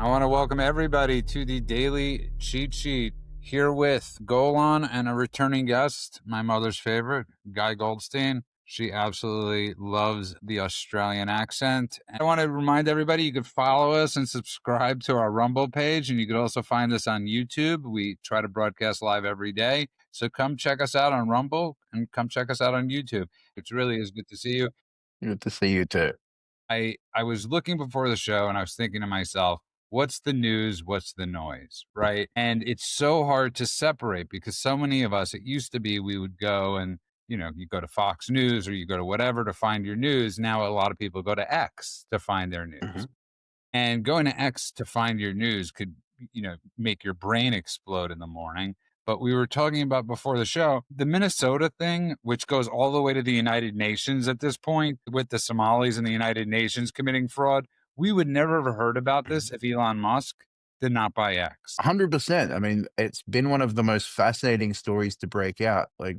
I want to welcome everybody to the Daily Cheat Sheet, here with Golan and a returning guest, my mother's favorite, Guy Goldstein. She absolutely loves the Australian accent. I want to remind everybody you could follow us and subscribe to our Rumble page, and you could also find us on YouTube. We try to broadcast live every day. So come check us out on Rumble and come check us out on YouTube. It really is good to see you. Good to see you too. I was looking before the show and I was thinking to myself, what's the news? What's the noise? Right. And it's so hard to separate because so many of us, it used to be we would go and, you go to Fox News or you go to whatever to find your news. Now, a lot of people go to X to find their news. And going to X to find your news could, make your brain explode in the morning. But we were talking about before the show, the Minnesota thing, which goes all the way to the United Nations at this point, with the Somalis and the United Nations committing fraud. We would never have heard about this if Elon Musk did not buy X. 100%. I mean, it's been one of the most fascinating stories to break out. Like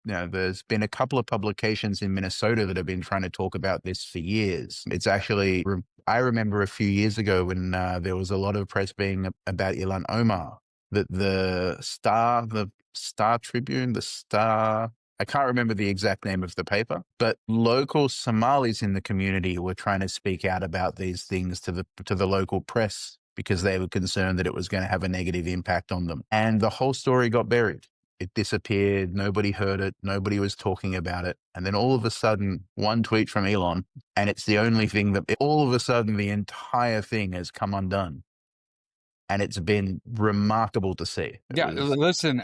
there's been a couple of publications in Minnesota that have been trying to talk about this for years. It's actually, I remember a few years ago when there was a lot of press being about Ilan Omar, that the Star Tribune, I can't remember the exact name of the paper, but local Somalis in the community were trying to speak out about these things to the local press because they were concerned that it was going to have a negative impact on them. And the whole story got buried. It disappeared. Nobody heard it. Nobody was talking about it. And then all of a sudden, one tweet from Elon, and it's the only thing that all of a sudden the entire thing has come undone. And it's been remarkable to see. Listen,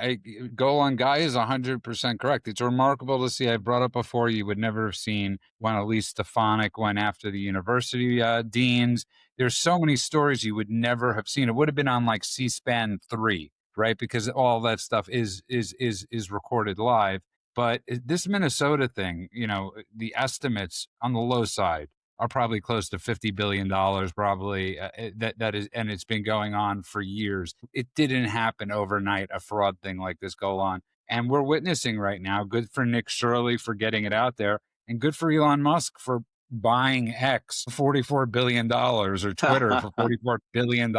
Golan Guy is 100% correct. It's remarkable to see. I brought up before, you would never have seen when Elise Stefanik went after the university deans. There's so many stories you would never have seen. It would have been on like C-SPAN 3, right? Because all that stuff is recorded live. But this Minnesota thing, the estimates on the low side are probably close to $50 billion, probably. That is, and it's been going on for years. It didn't happen overnight, a fraud thing like this go on. And we're witnessing right now. Good for Nick Shirley for getting it out there, and good for Elon Musk for buying X $44 billion, or Twitter for $44 billion,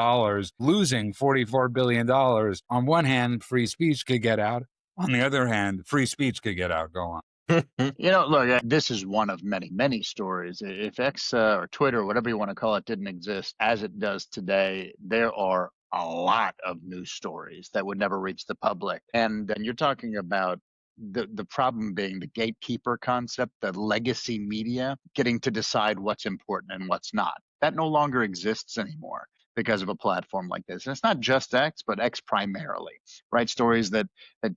losing $44 billion. On one hand, free speech could get out. On the other hand, free speech could get out. Go on. Look, this is one of many, many stories. If X or Twitter, whatever you want to call it, didn't exist as it does today, there are a lot of news stories that would never reach the public. And you're talking about the problem being the gatekeeper concept, the legacy media getting to decide what's important and what's not. That no longer exists anymore because of a platform like this. And it's not just X, but X primarily, right? Stories that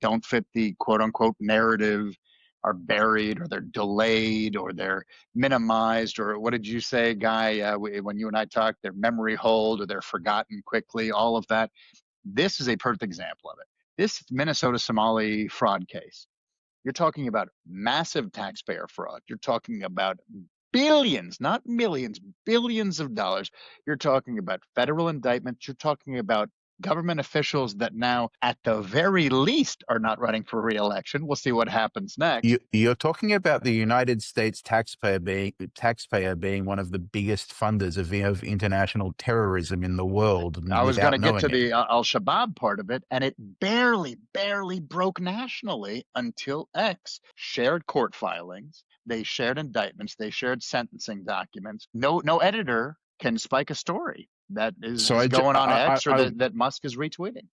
don't fit the quote unquote narrative are buried, or they're delayed, or they're minimized, or what did you say, Guy, when you and I talked, their memory hold, or they're forgotten quickly, all of that. This is a perfect example of it. This Minnesota Somali fraud case, you're talking about massive taxpayer fraud. You're talking about billions, not millions, billions of dollars. You're talking about federal indictments. You're talking about government officials that now, at the very least, are not running for re-election. We'll see what happens next. You're talking about the United States taxpayer being one of the biggest funders of international terrorism in the world. I was going to get to the Al-Shabaab part of it, and it barely broke nationally until X shared court filings. They shared indictments. They shared sentencing documents. No editor can spike a story that is going on X, or that Musk is retweeting.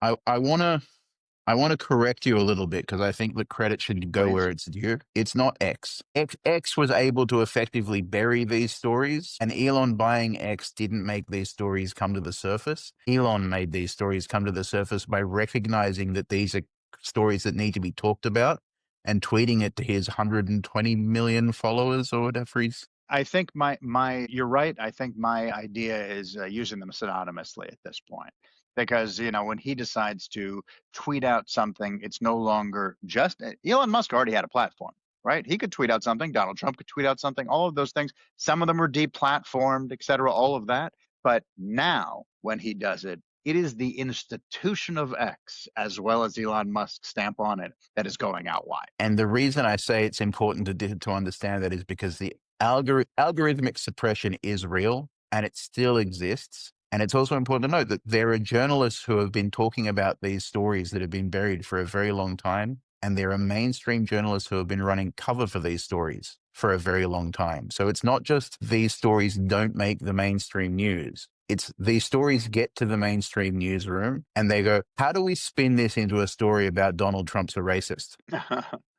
I want to correct you a little bit, because I think the credit should go where it's due. It's not X. X was able to effectively bury these stories, and Elon buying X didn't make these stories come to the surface. Elon made these stories come to the surface by recognizing that these are stories that need to be talked about, and tweeting it to his 120 million followers or whatever he's. I think you're right. I think my idea is using them synonymously at this point, because, when he decides to tweet out something, it's no longer just Elon Musk already had a platform, right? He could tweet out something. Donald Trump could tweet out something, all of those things. Some of them are deplatformed, et cetera, all of that. But now when he does it, it is the institution of X, as well as Elon Musk's stamp on it, that is going out wide. And the reason I say it's important to understand that is because the algorithmic suppression is real, and it still exists. And it's also important to note that there are journalists who have been talking about these stories that have been buried for a very long time. And there are mainstream journalists who have been running cover for these stories for a very long time. So it's not just these stories don't make the mainstream news. It's these stories get to the mainstream newsroom and they go, how do we spin this into a story about Donald Trump's a racist?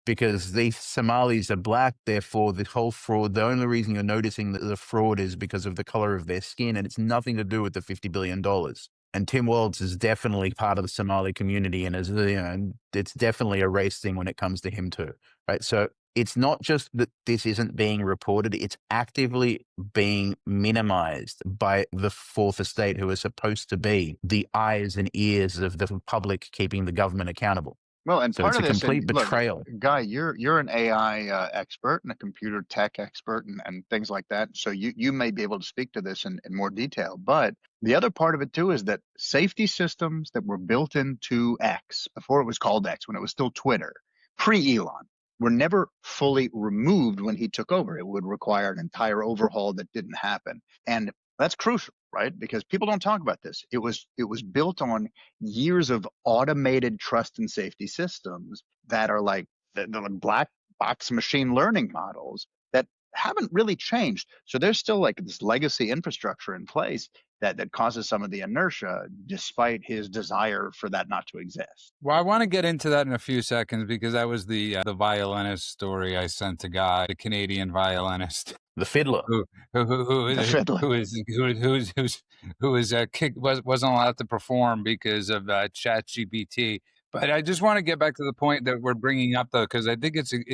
Because these Somalis are black, therefore the whole fraud, the only reason you're noticing that the fraud is because of the color of their skin, and it's nothing to do with the $50 billion. And Tim Walz is definitely part of the Somali community, and it's definitely a race thing when it comes to him too, right? So it's not just that this isn't being reported, it's actively being minimized by the fourth estate, who is supposed to be the eyes and ears of the public, keeping the government accountable. Well, and So part it's of a this, complete and look, betrayal. Guy, you're an AI expert and a computer tech expert and things like that. So you may be able to speak to this in more detail. But the other part of it too is that safety systems that were built into X before it was called X, when it was still Twitter, pre-Elon, were never fully removed when he took over. It would require an entire overhaul that didn't happen. And that's crucial, right? Because people don't talk about this. It was built on years of automated trust and safety systems that are like the black box machine learning models that haven't really changed. So there's still like this legacy infrastructure in place that causes some of the inertia, despite his desire for that not to exist. Well, I want to get into that in a few seconds because that was the violinist story I sent to Guy, the Canadian violinist. The fiddler. The fiddler. who is wasn't allowed to perform because of ChatGPT. But I just want to get back to the point that we're bringing up, though, because I think it's an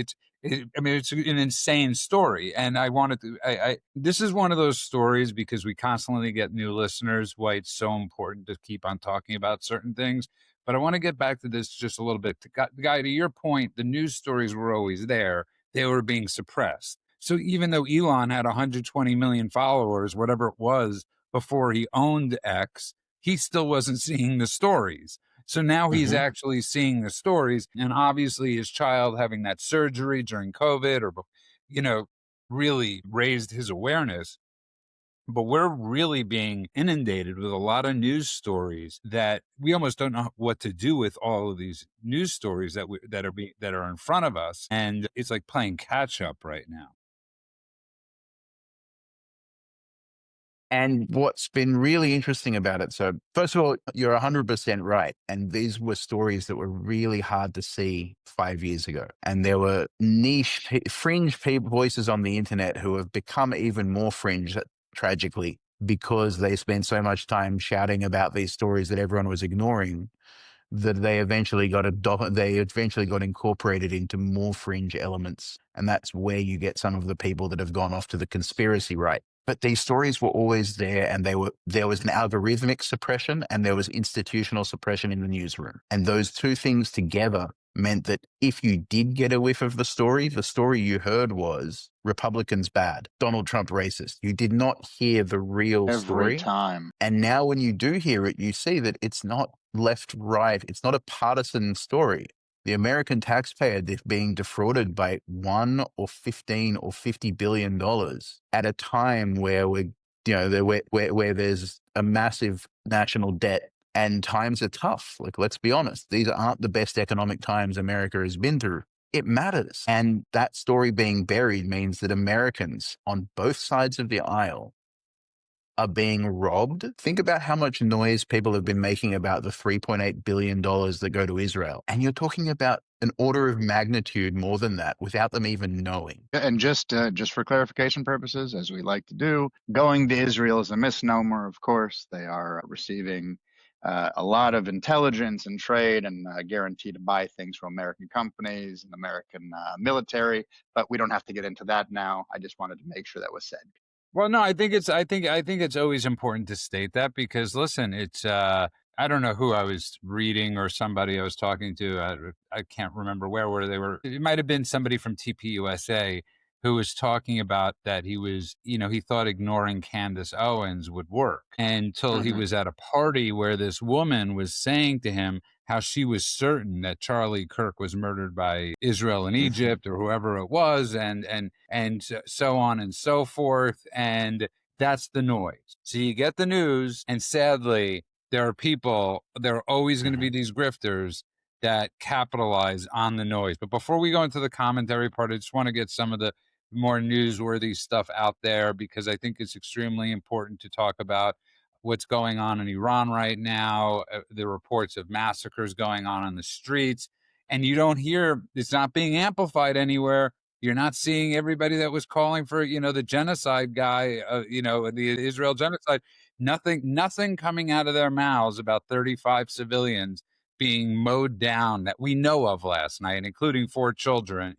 insane story, and I wanted to. This is one of those stories because we constantly get new listeners. Why it's so important to keep on talking about certain things. But I want to get back to this just a little bit. Guy, to your point, the news stories were always there. They were being suppressed. So even though Elon had 120 million followers, whatever it was, before he owned X, he still wasn't seeing the stories. So now he's actually seeing the stories. And obviously his child having that surgery during COVID or, really raised his awareness. But we're really being inundated with a lot of news stories that we almost don't know what to do with all of these news stories that are in front of us. And it's like playing catch up right now. And what's been really interesting about it, so first of all, you're 100% right. And these were stories that were really hard to see 5 years ago. And there were niche, fringe voices on the internet who have become even more fringe, tragically, because they spent so much time shouting about these stories that everyone was ignoring, that they eventually got incorporated into more fringe elements. And that's where you get some of the people that have gone off to the conspiracy right. But these stories were always there, and there was an algorithmic suppression and there was institutional suppression in the newsroom. And those two things together meant that if you did get a whiff of the story you heard was Republicans bad, Donald Trump racist. You did not hear the real story. Every time. And now when you do hear it, you see that it's not left, right. It's not a partisan story. The American taxpayer being defrauded by $1 or $15 or $50 billion at a time where where there's a massive national debt and times are tough. Like, let's be honest, these aren't the best economic times America has been through. It matters. And that story being buried means that Americans on both sides of the aisle are being robbed. Think about how much noise people have been making about the $3.8 billion that go to Israel. And you're talking about an order of magnitude more than that without them even knowing. And just for clarification purposes, as we like to do, going to Israel is a misnomer, of course. They are receiving a lot of intelligence and trade and guarantee to buy things from American companies and American military. But we don't have to get into that now. I just wanted to make sure that was said. Well, no, I think it's always important to state that because listen, it's I don't know who I was reading or somebody I was talking to. I can't remember where they were. It might have been somebody from TPUSA who was talking about that he thought ignoring Candace Owens would work until he was at a party where this woman was saying to him how she was certain that Charlie Kirk was murdered by Israel and Egypt or whoever it was, and so on and so forth. And That's the noise. So you get the news, and sadly, there are always going to be these grifters that capitalize on the noise. But before we go into the commentary part, I just want to get some of the more newsworthy stuff out there, because I think it's extremely important to talk about what's going on in Iran right now, the reports of massacres going on the streets. And you don't hear, it's not being amplified anywhere. You're not seeing everybody that was calling for, the genocide guy, the Israel genocide. Nothing coming out of their mouths about 35 civilians being mowed down that we know of last night, including 4 children.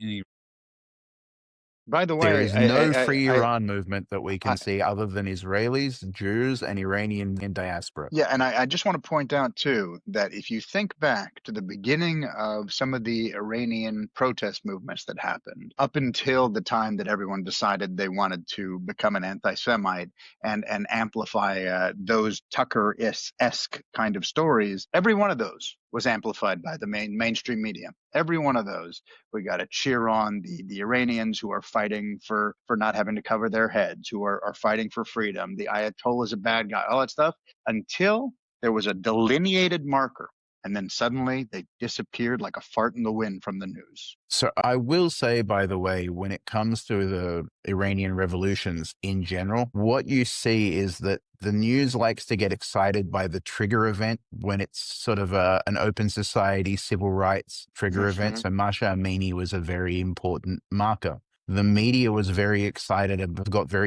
By the There way, is no free Iran movement that we can see other than Israelis, Jews, and Iranian in diaspora. Yeah, and I just want to point out too that if you think back to the beginning of some of the Iranian protest movements that happened, up until the time that everyone decided they wanted to become an anti-Semite and amplify those Tucker-esque kind of stories, every one of those was amplified by the mainstream media. Every one of those. We got to cheer on the Iranians who are fighting for not having to cover their heads, who are fighting for freedom. The Ayatollah is a bad guy, all that stuff, until there was a delineated marker. And then suddenly they disappeared like a fart in the wind from the news. So I will say, by the way, when it comes to the Iranian revolutions in general, what you see is that the news likes to get excited by the trigger event when it's sort of an open society, civil rights trigger event. So Masha Amini was a very important marker. The media was got very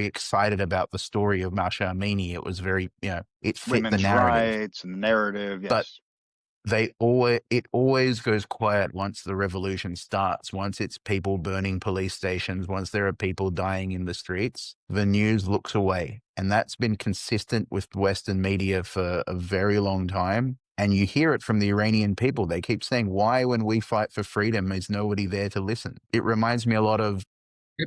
excited about the story of Masha Amini. It was very, it fit Women's the narrative. rights and the narrative, yes. But it always goes quiet once the revolution starts. Once it's people burning police stations, once there are people dying in the streets, the news looks away. And that's been consistent with Western media for a very long time. And you hear it from the Iranian people. They keep saying, why, when we fight for freedom, is nobody there to listen? It reminds me a lot of...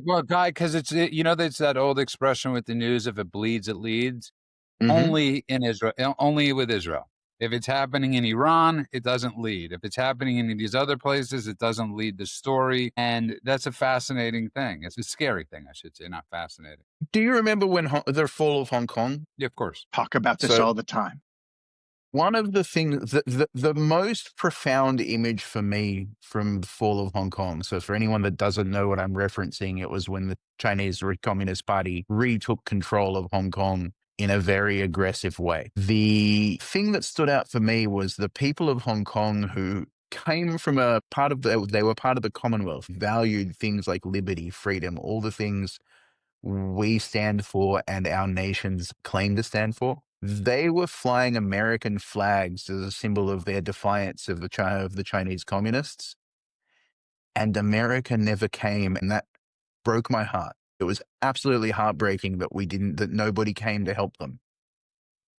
Well, Guy, because it's that old expression with the news, if it bleeds, it leads. Only in Israel, only with Israel. If it's happening in Iran, it doesn't lead. If it's happening in these other places, it doesn't lead the story. And that's a fascinating thing. It's a scary thing, I should say, not fascinating. Do you remember when the fall of Hong Kong? Yeah, of course. Talk about this all the time. One of the things, the most profound image for me from the fall of Hong Kong, so for anyone that doesn't know what I'm referencing, it was when the Chinese Communist Party retook control of Hong Kong in a very aggressive way. The thing that stood out for me was the people of Hong Kong who came from they were part of the Commonwealth, valued things like liberty, freedom, all the things we stand for and our nations claim to stand for. They were flying American flags as a symbol of their defiance of the Chinese communists. And America never came, and that broke my heart. It was absolutely heartbreaking that nobody came to help them.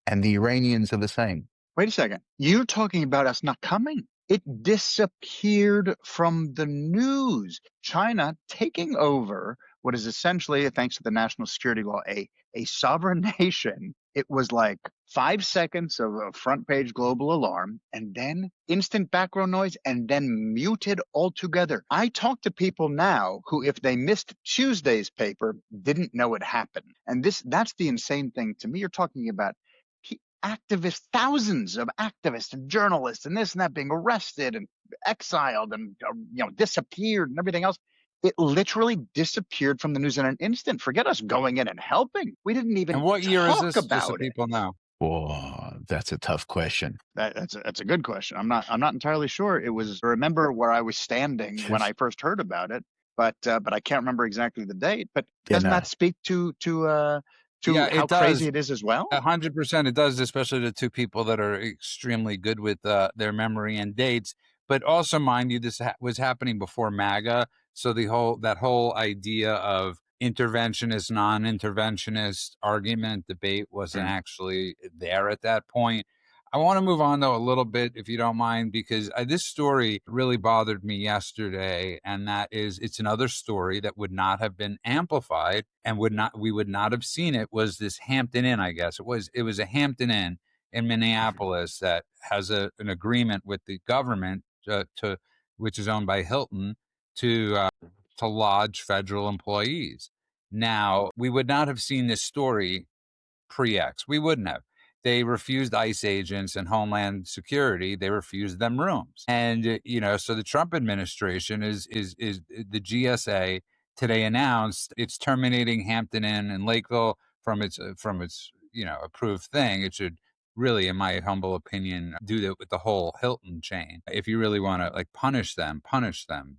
And the Iranians are the same. Wait a second. You're talking about us not coming. It disappeared from the news. China taking over what is essentially, thanks to the national security law, a sovereign nation. It was like 5 seconds of a front page global alarm, and then instant background noise, and then muted altogether. I talk to people now who, if they missed Tuesday's paper, didn't know it happened. And that's the insane thing to me. You're talking about activists, thousands of activists and journalists and this and that being arrested and exiled and disappeared and everything else. It literally disappeared from the news in an instant. Forget us going in and helping. We didn't even And what year talk is this? about Just so it. people know. Oh, that's a tough question. That's a good question. I'm not entirely sure. It was, remember where I was standing when I first heard about it, but I can't remember exactly the date. But doesn't that speak to how crazy it is as well? 100% it does, especially to two people that are extremely good with their memory and dates. But also, mind you, this was happening before MAGA. So that whole idea of interventionist, non-interventionist argument, debate wasn't actually there at that point. I want to move on, though, a little bit, if you don't mind, because this story really bothered me yesterday. And that is, it's another story that would not have been amplified and we would not have seen it, was this Hampton Inn, I guess. It was a Hampton Inn in Minneapolis that has an agreement with the government which is owned by Hilton to lodge federal employees. Now, we would not have seen this story pre-X. We wouldn't have. They refused ICE agents and Homeland Security. They refused them rooms. And, so the Trump administration is the GSA today announced it's terminating Hampton Inn and Lakeville from its approved thing. It should really, in my humble opinion, do that with the whole Hilton chain. If you really want to punish them,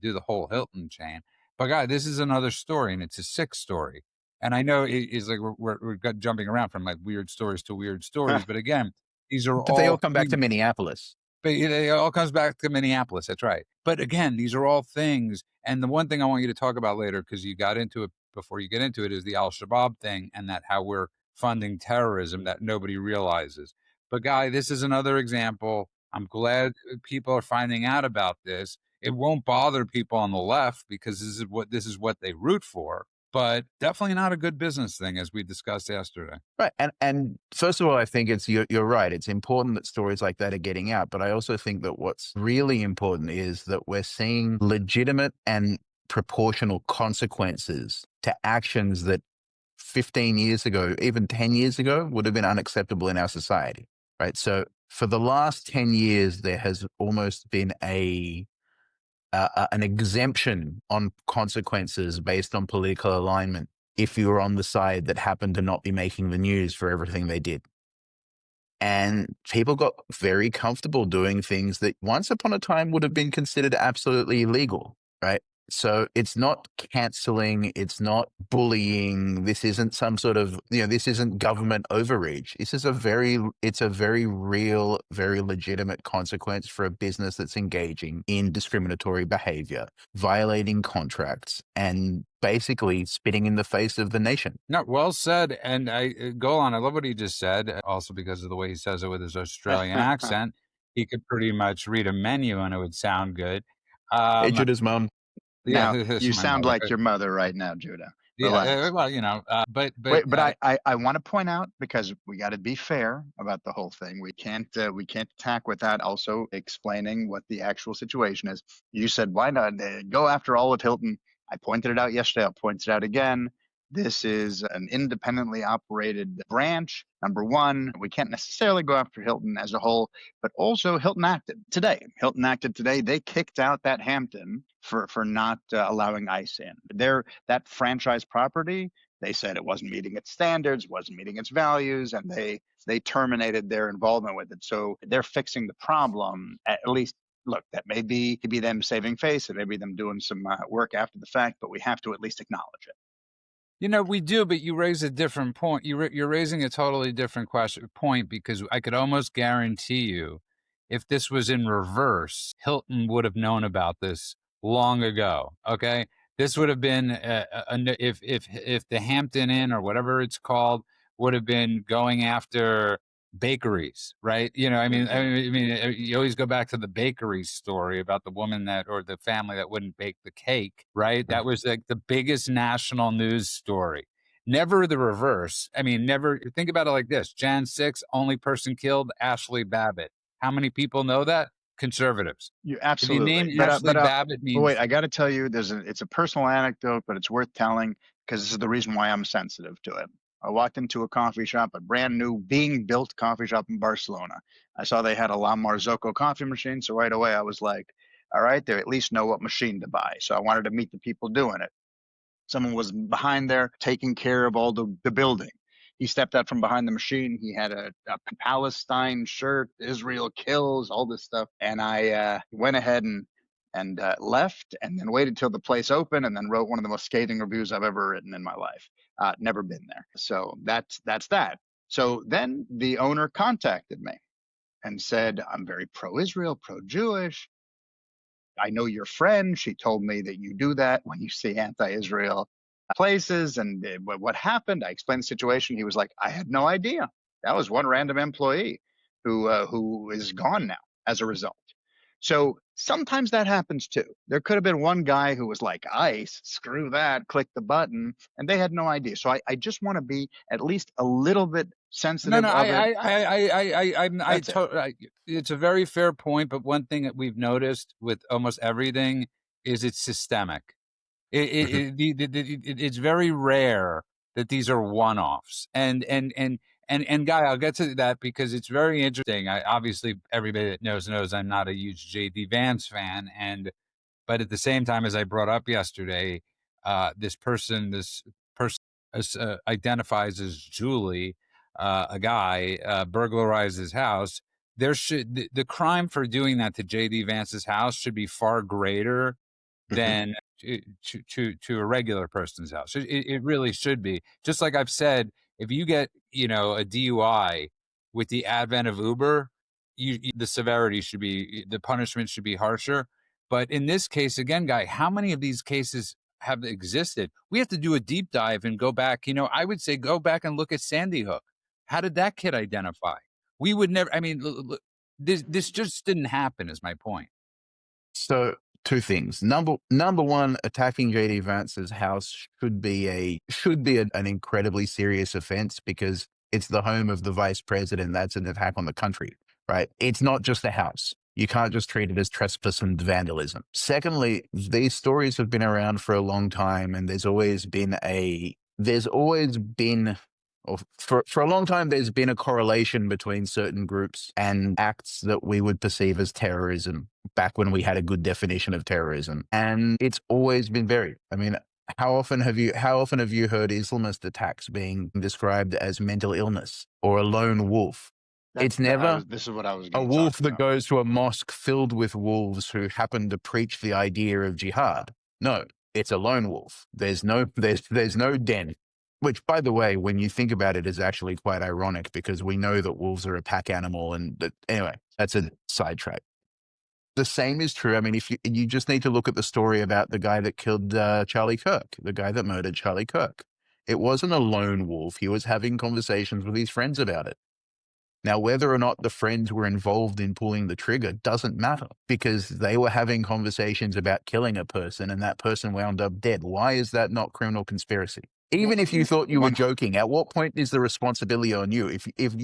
do the whole Hilton chain. But God, this is another story, and it's a sick story. And I know it's like we're jumping around from weird stories to weird stories, but again, these are But they all all come back to Minneapolis. but it all comes back to Minneapolis. That's right. But again, these are all things. And the one thing I want you to talk about later, because you got into it before you get into it, is the Al-Shabaab thing and that how we're funding terrorism that nobody realizes. But Guy, this is another example. I'm glad people are finding out about this. It won't bother people on the left because this is what they root for. But definitely not a good business thing, as we discussed yesterday. Right. And first of all, I think you're right. It's important that stories like that are getting out. But I also think that what's really important is that we're seeing legitimate and proportional consequences to actions that 15 years ago, even 10 years ago, would have been unacceptable in our society. Right. So for the last 10 years, there has almost been an exemption on consequences based on political alignment if you were on the side that happened to not be making the news for everything they did. And people got very comfortable doing things that once upon a time would have been considered absolutely illegal, right? So it's not canceling, it's not bullying. This isn't some sort of, this isn't government overreach. This is it's a very real, very legitimate consequence for a business that's engaging in discriminatory behavior, violating contracts, and basically spitting in the face of the nation. No, well said. And go on. I love what he just said. Also, because of the way he says it with his Australian accent, he could pretty much read a menu and it would sound good. Hey, Judah's mom. Now, Yeah, you sound like your mother right now, Judah. yeah. Relax. Well, but Wait, but I want to point out, because we got to be fair about the whole thing. We can't attack without also explaining what the actual situation is. You said, why not go after all of Hilton? I pointed it out yesterday. I'll point it out again. This is an independently operated branch. Number one, we can't necessarily go after Hilton as a whole, but also Hilton acted today. They kicked out that Hampton for not allowing ICE in. That franchise property, they said it wasn't meeting its standards, wasn't meeting its values, and they terminated their involvement with it. So they're fixing the problem, at least. Look, that may be them saving face, it may be them doing some work after the fact, but we have to at least acknowledge it. We do, but you raise a different point. You're raising a totally different point, because I could almost guarantee you, if this was in reverse, Hilton would have known about this long ago. Okay, this would have been if the Hampton Inn or whatever it's called would have been going after bakeries, right? I mean, you always go back to the bakery story about the woman or the family that wouldn't bake the cake, right? That was like the biggest national news story. Never the reverse. I mean, never. Think about it like this: Jan 6, only person killed, Ashley Babbitt. How many people know that? Conservatives. You absolutely. If you name Ashley Babbitt, means. But wait, I got to tell you, it's a personal anecdote, but it's worth telling because this is the reason why I'm sensitive to it. I walked into a coffee shop, a brand new being built coffee shop in Barcelona. I saw they had a La Marzocco coffee machine. So right away I was like, all right, they at least know what machine to buy. So I wanted to meet the people doing it. Someone was behind there taking care of all the building. He stepped out from behind the machine. He had a Palestine shirt, Israel kills, all this stuff. And I went ahead and left, and then waited till the place opened, and then wrote one of the most scathing reviews I've ever written in my life. Never been there. So that's that. So then the owner contacted me and said, I'm very pro-Israel, pro-Jewish. I know your friend. She told me that you do that when you see anti-Israel places. And what happened? I explained the situation. He was like, I had no idea. That was one random employee who is gone now as a result. So sometimes that happens too. There could have been one guy who was like, ICE, screw that, click the button, and they had no idea. So I just want to be at least a little bit sensitive. No, it's a very fair point. But one thing that we've noticed with almost everything is it's systemic. It's very rare that these are one-offs, and And Guy, I'll get to that because it's very interesting. Obviously everybody that knows I'm not a huge JD Vance fan, but at the same time, as I brought up yesterday, this person identifies as Julie, a guy, burglarized his house. The crime for doing that to JD Vance's house should be far greater than to a regular person's house. It really should be. Just like I've said, if you get a DUI with the advent of Uber, the severity should be, the punishment should be harsher. But in this case, again, Guy, how many of these cases have existed? We have to do a deep dive and go back. I would say go back and look at Sandy Hook. How did that kid identify? We would never. I mean, this just didn't happen. Is my point. So two things. Number one, attacking JD Vance's house should be an incredibly serious offense because it's the home of the vice president. That's an attack on the country, right? It's not just a house. You can't just treat it as trespass and vandalism. Secondly, these stories have been around for a long time, and for a long time, there's been a correlation between certain groups and acts that we would perceive as terrorism back when we had a good definition of terrorism. And it's always been varied. I mean, how often have you heard Islamist attacks being described as mental illness or a lone wolf? It's never this is what I was a going to wolf talk that about. goes to a mosque filled with wolves who happen to preach the idea of jihad. No, it's a lone wolf. There's no den. Which, by the way, when you think about it, is actually quite ironic because we know that wolves are a pack animal. Anyway, that's a sidetrack. The same is true. I mean, if you just need to look at the story about the guy that killed Charlie Kirk, the guy that murdered Charlie Kirk. It wasn't a lone wolf. He was having conversations with his friends about it. Now, whether or not the friends were involved in pulling the trigger doesn't matter because they were having conversations about killing a person and that person wound up dead. Why is that not criminal conspiracy? Even if you thought you were joking, at what point is the responsibility on you? If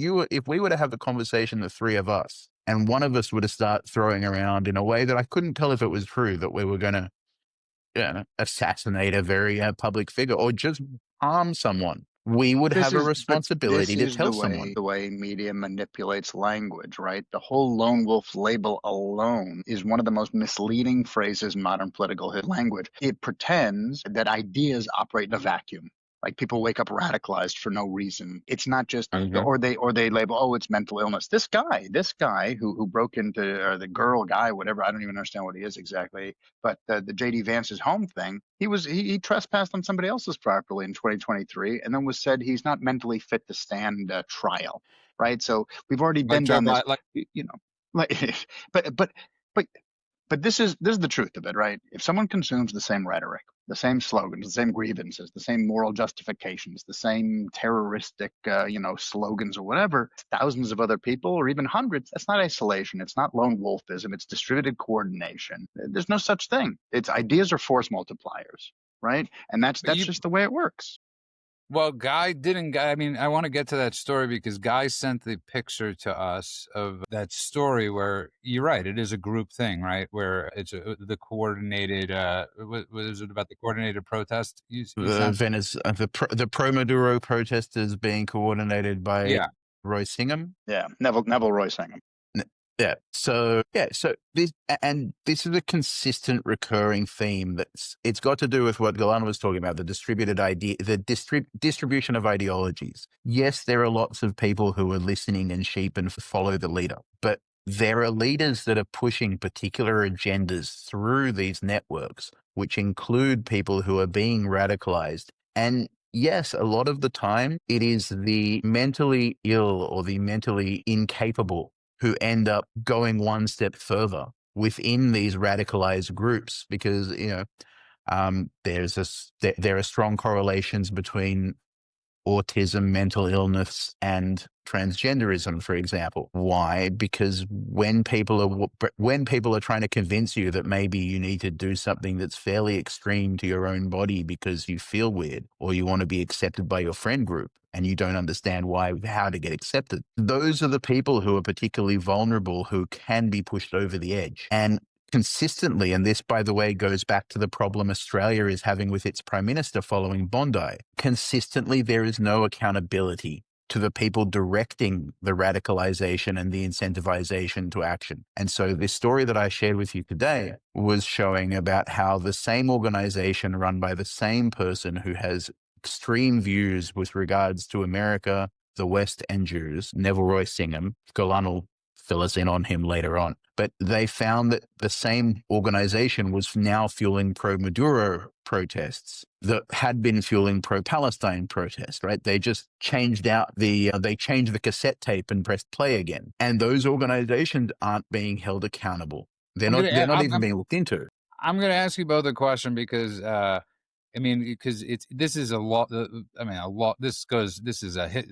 we were to have a conversation, the three of us, and one of us were to start throwing around in a way that I couldn't tell if it was true that we were going to assassinate a very public figure or just harm someone, we would have a responsibility to tell someone. The way media manipulates language, right? The whole lone wolf label alone is one of the most misleading phrases in modern political language. It pretends that ideas operate in a vacuum. Like people wake up radicalized for no reason. It's not just, or they label, oh, it's mental illness. This guy who broke into, or the girl guy, whatever, I don't even understand what he is exactly. But the JD Vance's home thing, he trespassed on somebody else's property in 2023, and then was said he's not mentally fit to stand trial, right? So we've already been down this, but this is the truth of it, right? If someone consumes the same rhetoric, the same slogans, the same grievances, the same moral justifications, the same terroristic, slogans or whatever, thousands of other people or even hundreds, that's not isolation. It's not lone wolfism. It's distributed coordination. There's no such thing. It's ideas are force multipliers, right? And that's just the way it works. Well, I mean, I want to get to that story because Guy sent the picture to us of that story where you're right. It is a group thing, right? Where it's the coordinated, was it about the coordinated protest? The pro-Maduro protesters being coordinated by Roy Singham. Yeah, Neville Roy Singham. Yeah. So this is a consistent recurring theme it's got to do with what Galan was talking about, the distribution of ideologies. Yes, there are lots of people who are listening and sheep and follow the leader, but there are leaders that are pushing particular agendas through these networks, which include people who are being radicalized. And yes, a lot of the time it is the mentally ill or the mentally incapable who end up going one step further within these radicalized groups because, there are strong correlations between autism, mental illness, and transgenderism, for example. Why? Because when people are trying to convince you that maybe you need to do something that's fairly extreme to your own body because you feel weird or you want to be accepted by your friend group and you don't understand how to get accepted, those are the people who are particularly vulnerable, who can be pushed over the edge. And consistently, and this, by the way, goes back to the problem Australia is having with its prime minister following Bondi, consistently there is no accountability to the people directing the radicalization and the incentivization to action. And so this story that I shared with you today was showing about how the same organization run by the same person who has extreme views with regards to America, the West, and Jews, Neville Royce Singham, Golan will fill us in on him later on. But they found that the same organization was now fueling pro-Maduro protests that had been fueling pro-Palestine protests, right? They just changed out they changed the cassette tape and pressed play again. And those organizations aren't being held accountable. They're not even being looked into. I'm going to ask you both a question because, because this is a lot. A lot. This is a hit.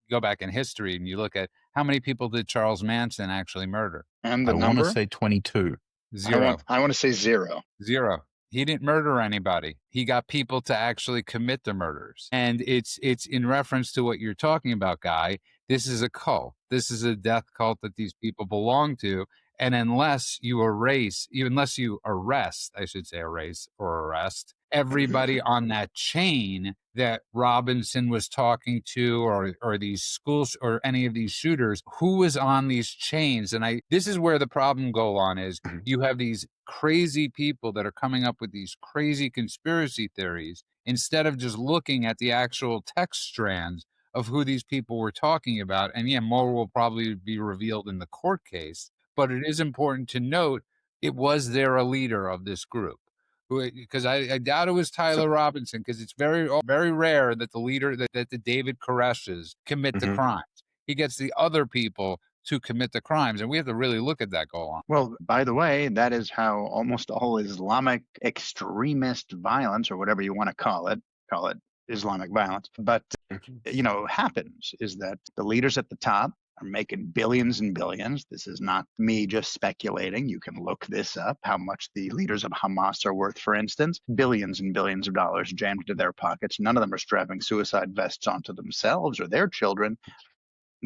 Go back in history and you look at how many people did Charles Manson actually murder? And the I number? want to say 22. Zero. I want to say zero. Zero. He didn't murder anybody. He got people to actually commit the murders. And it's in reference to what you're talking about, Guy. This is a cult. This is a death cult that these people belong to. And unless you arrest, everybody on that chain that Robinson was talking to, or these schools, or any of these shooters, who was on these chains. And this is where the problem go on is you have these crazy people that are coming up with these crazy conspiracy theories instead of just looking at the actual text strands of who these people were talking about. And yeah, more will probably be revealed in the court case. But it is important to note it was there a leader of this group. Because I doubt it was Tyler Robinson, because it's very, very rare that the leader, that the David Koreshes commit the crimes. He gets the other people to commit the crimes, and we have to really look at that go on. Well, by the way, that is how almost all Islamic extremist violence, or whatever you want to call it Islamic violence, but happens, is that the leaders at the top are making billions and billions. This is not me just speculating. You can look this up, how much the leaders of Hamas are worth, for instance. Billions and billions of dollars jammed into their pockets. None of them are strapping suicide vests onto themselves or their children.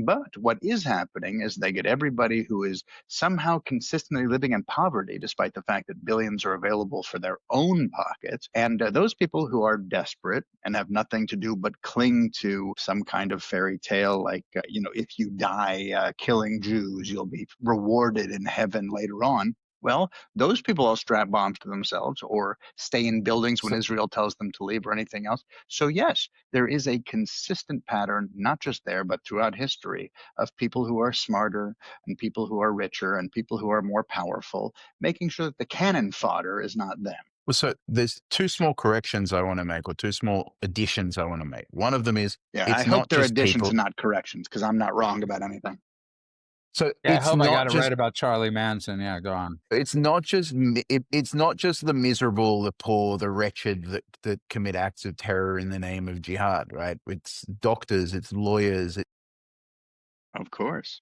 But what is happening is they get everybody who is somehow consistently living in poverty, despite the fact that billions are available for their own pockets. And those people who are desperate and have nothing to do but cling to some kind of fairy tale, like, if you die killing Jews, you'll be rewarded in heaven later on. Well, those people all strap bombs to themselves or stay in buildings when Israel tells them to leave or anything else. So yes, there is a consistent pattern, not just there, but throughout history, of people who are smarter and people who are richer and people who are more powerful, making sure that the cannon fodder is not them. Well, so there's two small corrections I want to make, or two small additions I want to make. One of them is, I hope they're additions and not corrections, because I'm not wrong about anything. So I hope I got it right about Charlie Manson. Yeah, go on. It's not just the miserable, the poor, the wretched that commit acts of terror in the name of jihad, right? It's doctors, it's lawyers. Of course.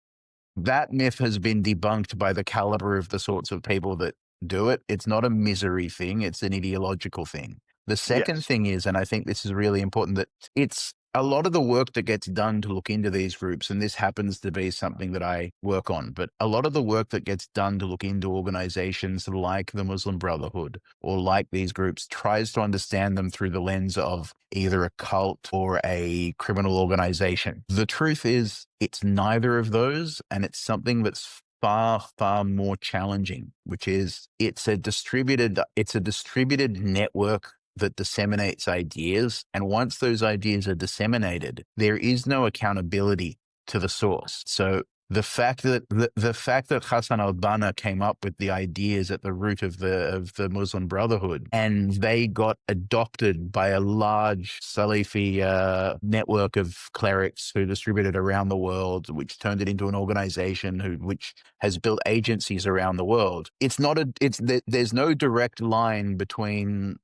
That myth has been debunked by the caliber of the sorts of people that do it. It's not a misery thing, it's an ideological thing. The second thing is, and I think this is really important, that it's a lot of the work that gets done to look into these groups, and this happens to be something that I work on, but a lot of the work that gets done to look into organizations like the Muslim Brotherhood or like these groups tries to understand them through the lens of either a cult or a criminal organization. The truth is, it's neither of those, and it's something that's far, far more challenging, which is it's a distributed network that disseminates ideas. And once those ideas are disseminated, there is no accountability to the source. So the fact that Hassan al-Banna came up with the ideas at the root of the Muslim Brotherhood, and they got adopted by a large Salafi network of clerics who distributed around the world, which turned it into an organization which has built agencies around the world. There's no direct line between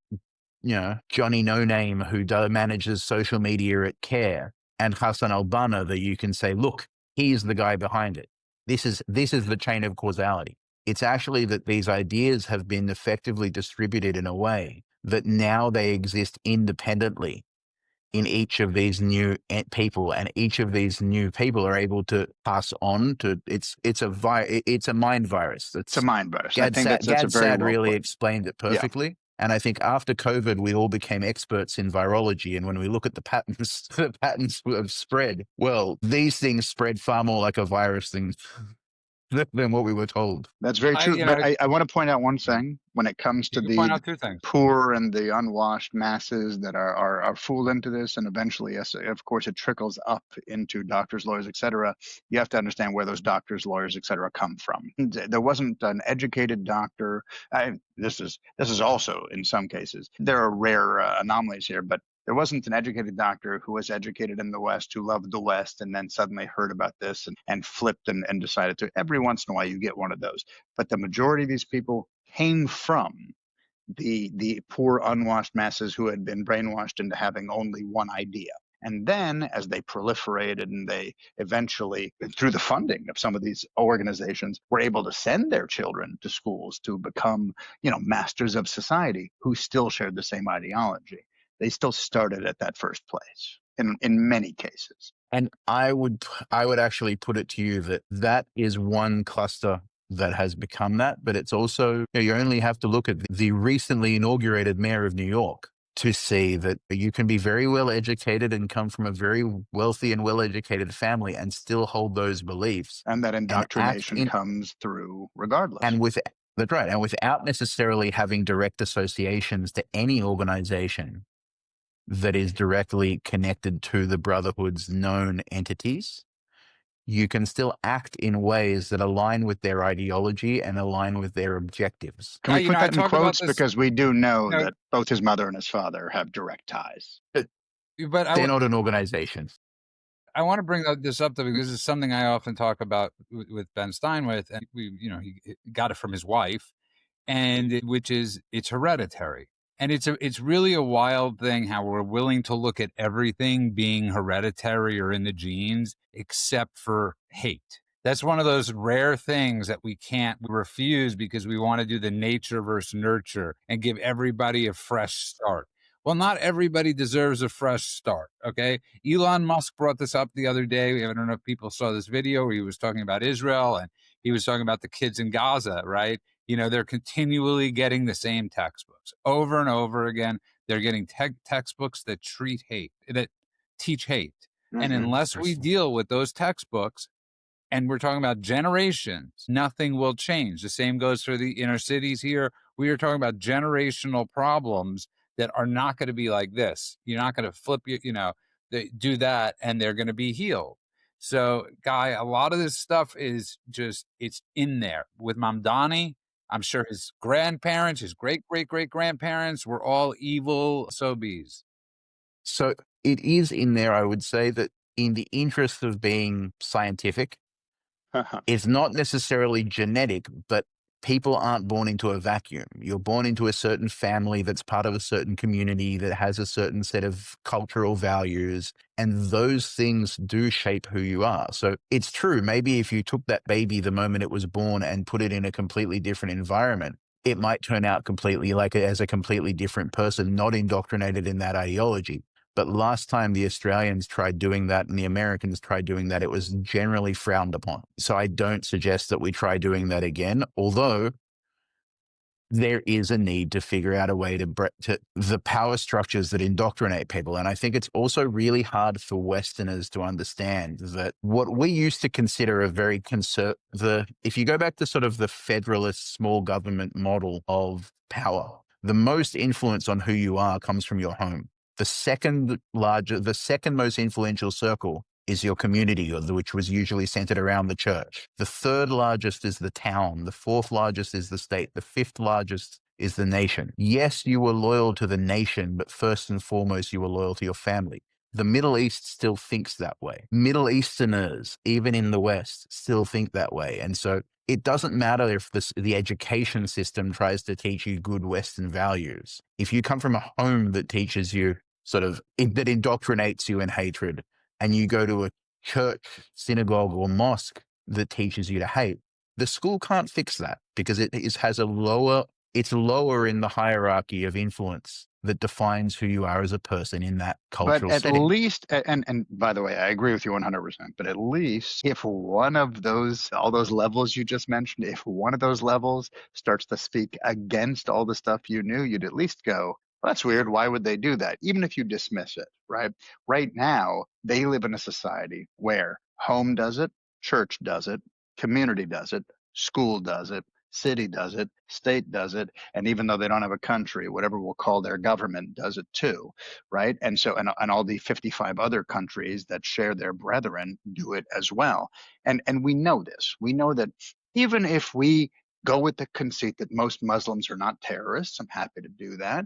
Johnny No Name, who manages social media at Care, and Hassan al-Banna, that you can say, look, he's the guy behind it. This is the chain of causality. It's actually that these ideas have been effectively distributed in a way that now they exist independently in each of these new people, and each of these new people are able to pass on to it's a mind virus. It's a mind virus. Gad Saad really explained it perfectly. Yeah. And I think after COVID, we all became experts in virology. And when we look at the patterns, the patterns of spread, well, these things spread far more like a virus than what we were told. That's very true. You know, But I want to point out one thing when it comes you to can point the out two things. poor and the unwashed masses that are fooled into this. And eventually, yes, of course, it trickles up into doctors, lawyers, etc. You have to understand where those doctors, lawyers, etc. come from. There wasn't an educated doctor. This is also in some cases. There are rare anomalies here, but there wasn't an educated doctor who was educated in the West, who loved the West, and then suddenly heard about this and flipped and decided to. Every once in a while, you get one of those. But the majority of these people came from the poor, unwashed masses who had been brainwashed into having only one idea. And then as they proliferated and they eventually, through the funding of some of these organizations, were able to send their children to schools to become, masters of society who still shared the same ideology. They still started at that first place in many cases. And I would actually put it to you that is one cluster that has become that, but it's also, you only have to look at the recently inaugurated mayor of New York to see that you can be very well educated and come from a very wealthy and well-educated family and still hold those beliefs. And that indoctrination comes through regardless. That's right. And without necessarily having direct associations to any organization that is directly connected to the Brotherhood's known entities, you can still act in ways that align with their ideology and align with their objectives. Can we put that in quotes? Because we do know that both his mother and his father have direct ties. But they're not an organization. I want to bring this up though, because it's something I often talk about with Ben Steinwith, and he got it from his wife, and it's hereditary. And it's really a wild thing how we're willing to look at everything being hereditary or in the genes, except for hate. That's one of those rare things that we refuse because we want to do the nature versus nurture and give everybody a fresh start. Well, not everybody deserves a fresh start, okay? Elon Musk brought this up the other day. I don't know if people saw this video where he was talking about Israel and he was talking about the kids in Gaza, right? They're continually getting the same textbooks over and over again. They're getting textbooks that teach hate. Mm-hmm. And unless we deal with those textbooks, and we're talking about generations, nothing will change. The same goes for the inner cities here. We are talking about generational problems that are not going to be like this. You're not going to flip, they do that and they're going to be healed. So, Guy, a lot of this stuff is just, it's in there. With Mamdani, I'm sure his grandparents, his great-great-great-grandparents were all evil Sobeys. So it is in there, I would say, that in the interest of being scientific, it's not necessarily genetic, but people aren't born into a vacuum. You're born into a certain family that's part of a certain community that has a certain set of cultural values, and those things do shape who you are. So it's true. Maybe if you took that baby the moment it was born and put it in a completely different environment, it might turn out completely as a completely different person, not indoctrinated in that ideology. But last time the Australians tried doing that and the Americans tried doing that, it was generally frowned upon. So I don't suggest that we try doing that again, although there is a need to figure out a way to the power structures that indoctrinate people. And I think it's also really hard for Westerners to understand that what we used to consider a very if you go back to sort of the federalist small government model of power, the most influence on who you are comes from your home. The second most influential circle is your community, which was usually centered around the church. The third largest is the town. The fourth largest is the state. The fifth largest is the nation. Yes, you were loyal to the nation, but first and foremost, you were loyal to your family. The Middle East still thinks that way. Middle Easterners, even in the West, still think that way. And so it doesn't matter if the education system tries to teach you good Western values. If you come from a home that teaches you that indoctrinates you in hatred, and you go to a church, synagogue, or mosque that teaches you to hate, the school can't fix that because it's lower in the hierarchy of influence that defines who you are as a person in that But cultural at setting. least, and by the way, I agree with you 100%, but at least if one of those, all those levels you just mentioned, if one of those levels starts to speak against all the stuff you knew, you'd at least go, well, that's weird. Why would they do that? Even if you dismiss it, right? Right now, they live in a society where home does it, church does it, community does it, school does it, city does it, state does it, and even though they don't have a country, whatever we'll call their government does it too, right? And so, and all the 55 other countries that share their brethren do it as well. And we know this. We know that even if we go with the conceit that most Muslims are not terrorists, I'm happy to do that.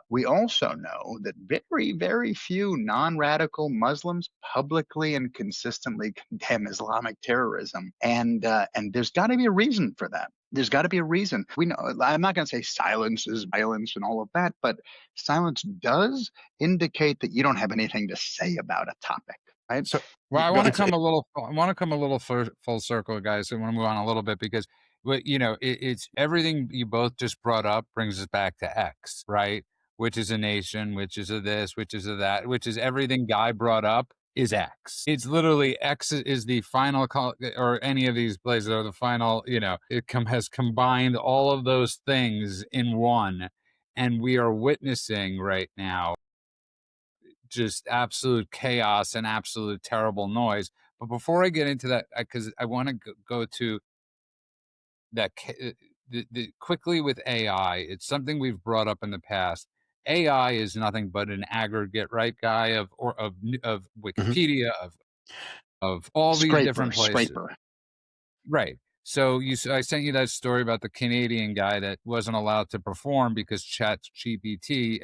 We also know that very, very few non-radical Muslims publicly and consistently condemn Islamic terrorism, and there's got to be a reason for that. There's got to be a reason. We know. I'm not going to say silence is violence and all of that, but silence does indicate that you don't have anything to say about a topic, right? So Well, I Go want to ahead. come a little. I want to come a little full circle, guys. I want to move on a little bit because, it's everything you both just brought up brings us back to X, right? Which is a nation, which is a this, which is a that, which is everything Guy brought up is X. It's literally X is the final or any of these places are the final. Has combined all of those things in one, and we are witnessing right now just absolute chaos and absolute terrible noise. But before I get into that, because I want to go to that quickly with AI, it's something we've brought up in the past. AI is nothing but an aggregate, right, Guy, of Mhm. Wikipedia, of all these different places. Scraper. Right. So I sent you that story about the Canadian guy that wasn't allowed to perform because ChatGPT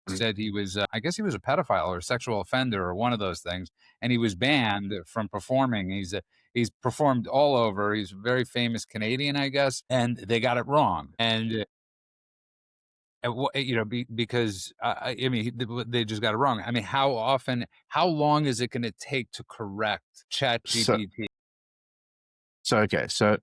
said he was, I guess he was a pedophile or a sexual offender or one of those things, and he was banned from performing. He's performed all over. He's a very famous Canadian, I guess, and they got it wrong. And because I mean, they just got it wrong. I mean, how long is it going to take to correct So ChatGPT? So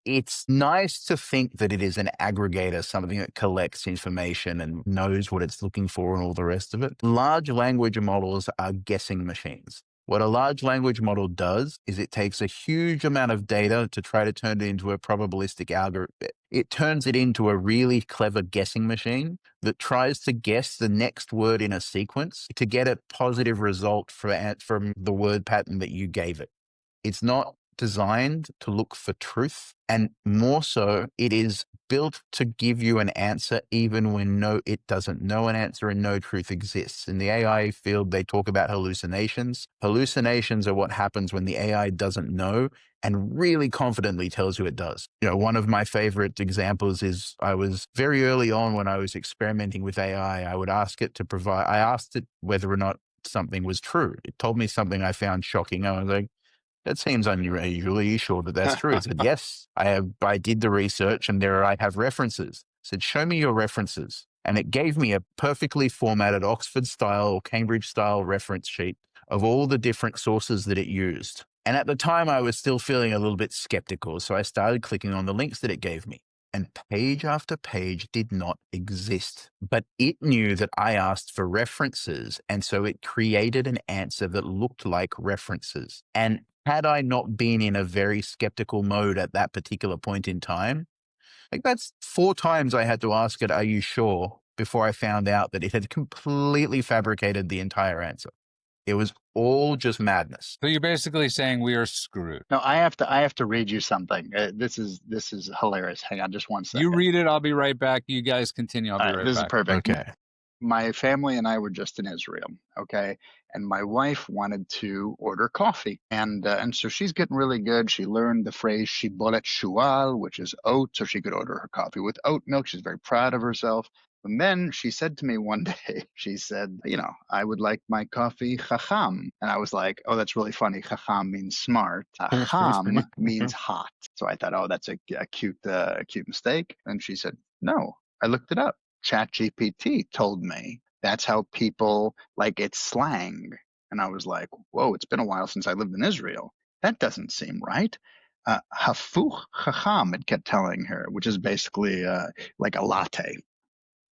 it's nice to think that it is an aggregator, something that collects information and knows what it's looking for and all the rest of it. Large language models are guessing machines. What a large language model does is it takes a huge amount of data to try to turn it into a probabilistic algorithm. It turns it into a really clever guessing machine that tries to guess the next word in a sequence to get a positive result from the word pattern that you gave it. It's not designed to look for truth, and more so, it is built to give you an answer even when it doesn't know an answer and no truth exists. In the AI field, they talk about hallucinations. Hallucinations are what happens when the AI doesn't know and really confidently tells you it does. One of my favorite examples is I was very early on when I was experimenting with AI, I asked it whether or not something was true. It told me something I found shocking. I was like, that seems unusual. Are you sure that that's true? It said, yes, I did the research and I have references. I said, show me your references. And it gave me a perfectly formatted Oxford style or Cambridge style reference sheet of all the different sources that it used. And at the time, I was still feeling a little bit skeptical. So I started clicking on the links that it gave me. And page after page did not exist. But it knew that I asked for references. And so it created an answer that looked like references. And had I not been in a very skeptical mode at that particular point in time, like that's 4 times I had to ask it, are you sure? Before I found out that it had completely fabricated the entire answer. It was all just madness. So you're basically saying we are screwed. No, I have to read you something. This is hilarious. Hang on just one second. You read it, I'll be right back. You guys continue, I'll be right this back. is perfect. Okay. My family and I were just in Israel, okay? And my wife wanted to order coffee. And so she's getting really good. She learned the phrase shibolet shual, which is oat, so she could order her coffee with oat milk. She's very proud of herself. And then she said to me one day, she said, I would like my coffee chacham. And I was like, oh, that's really funny. Chacham means smart. Chacham means hot. So I thought, oh, that's a cute mistake. And she said, no, I looked it up. ChatGPT told me that's how people it's slang. And I was like, whoa, it's been a while since I lived in Israel. That doesn't seem right. Hafuch chacham, it kept telling her, which is basically like a latte.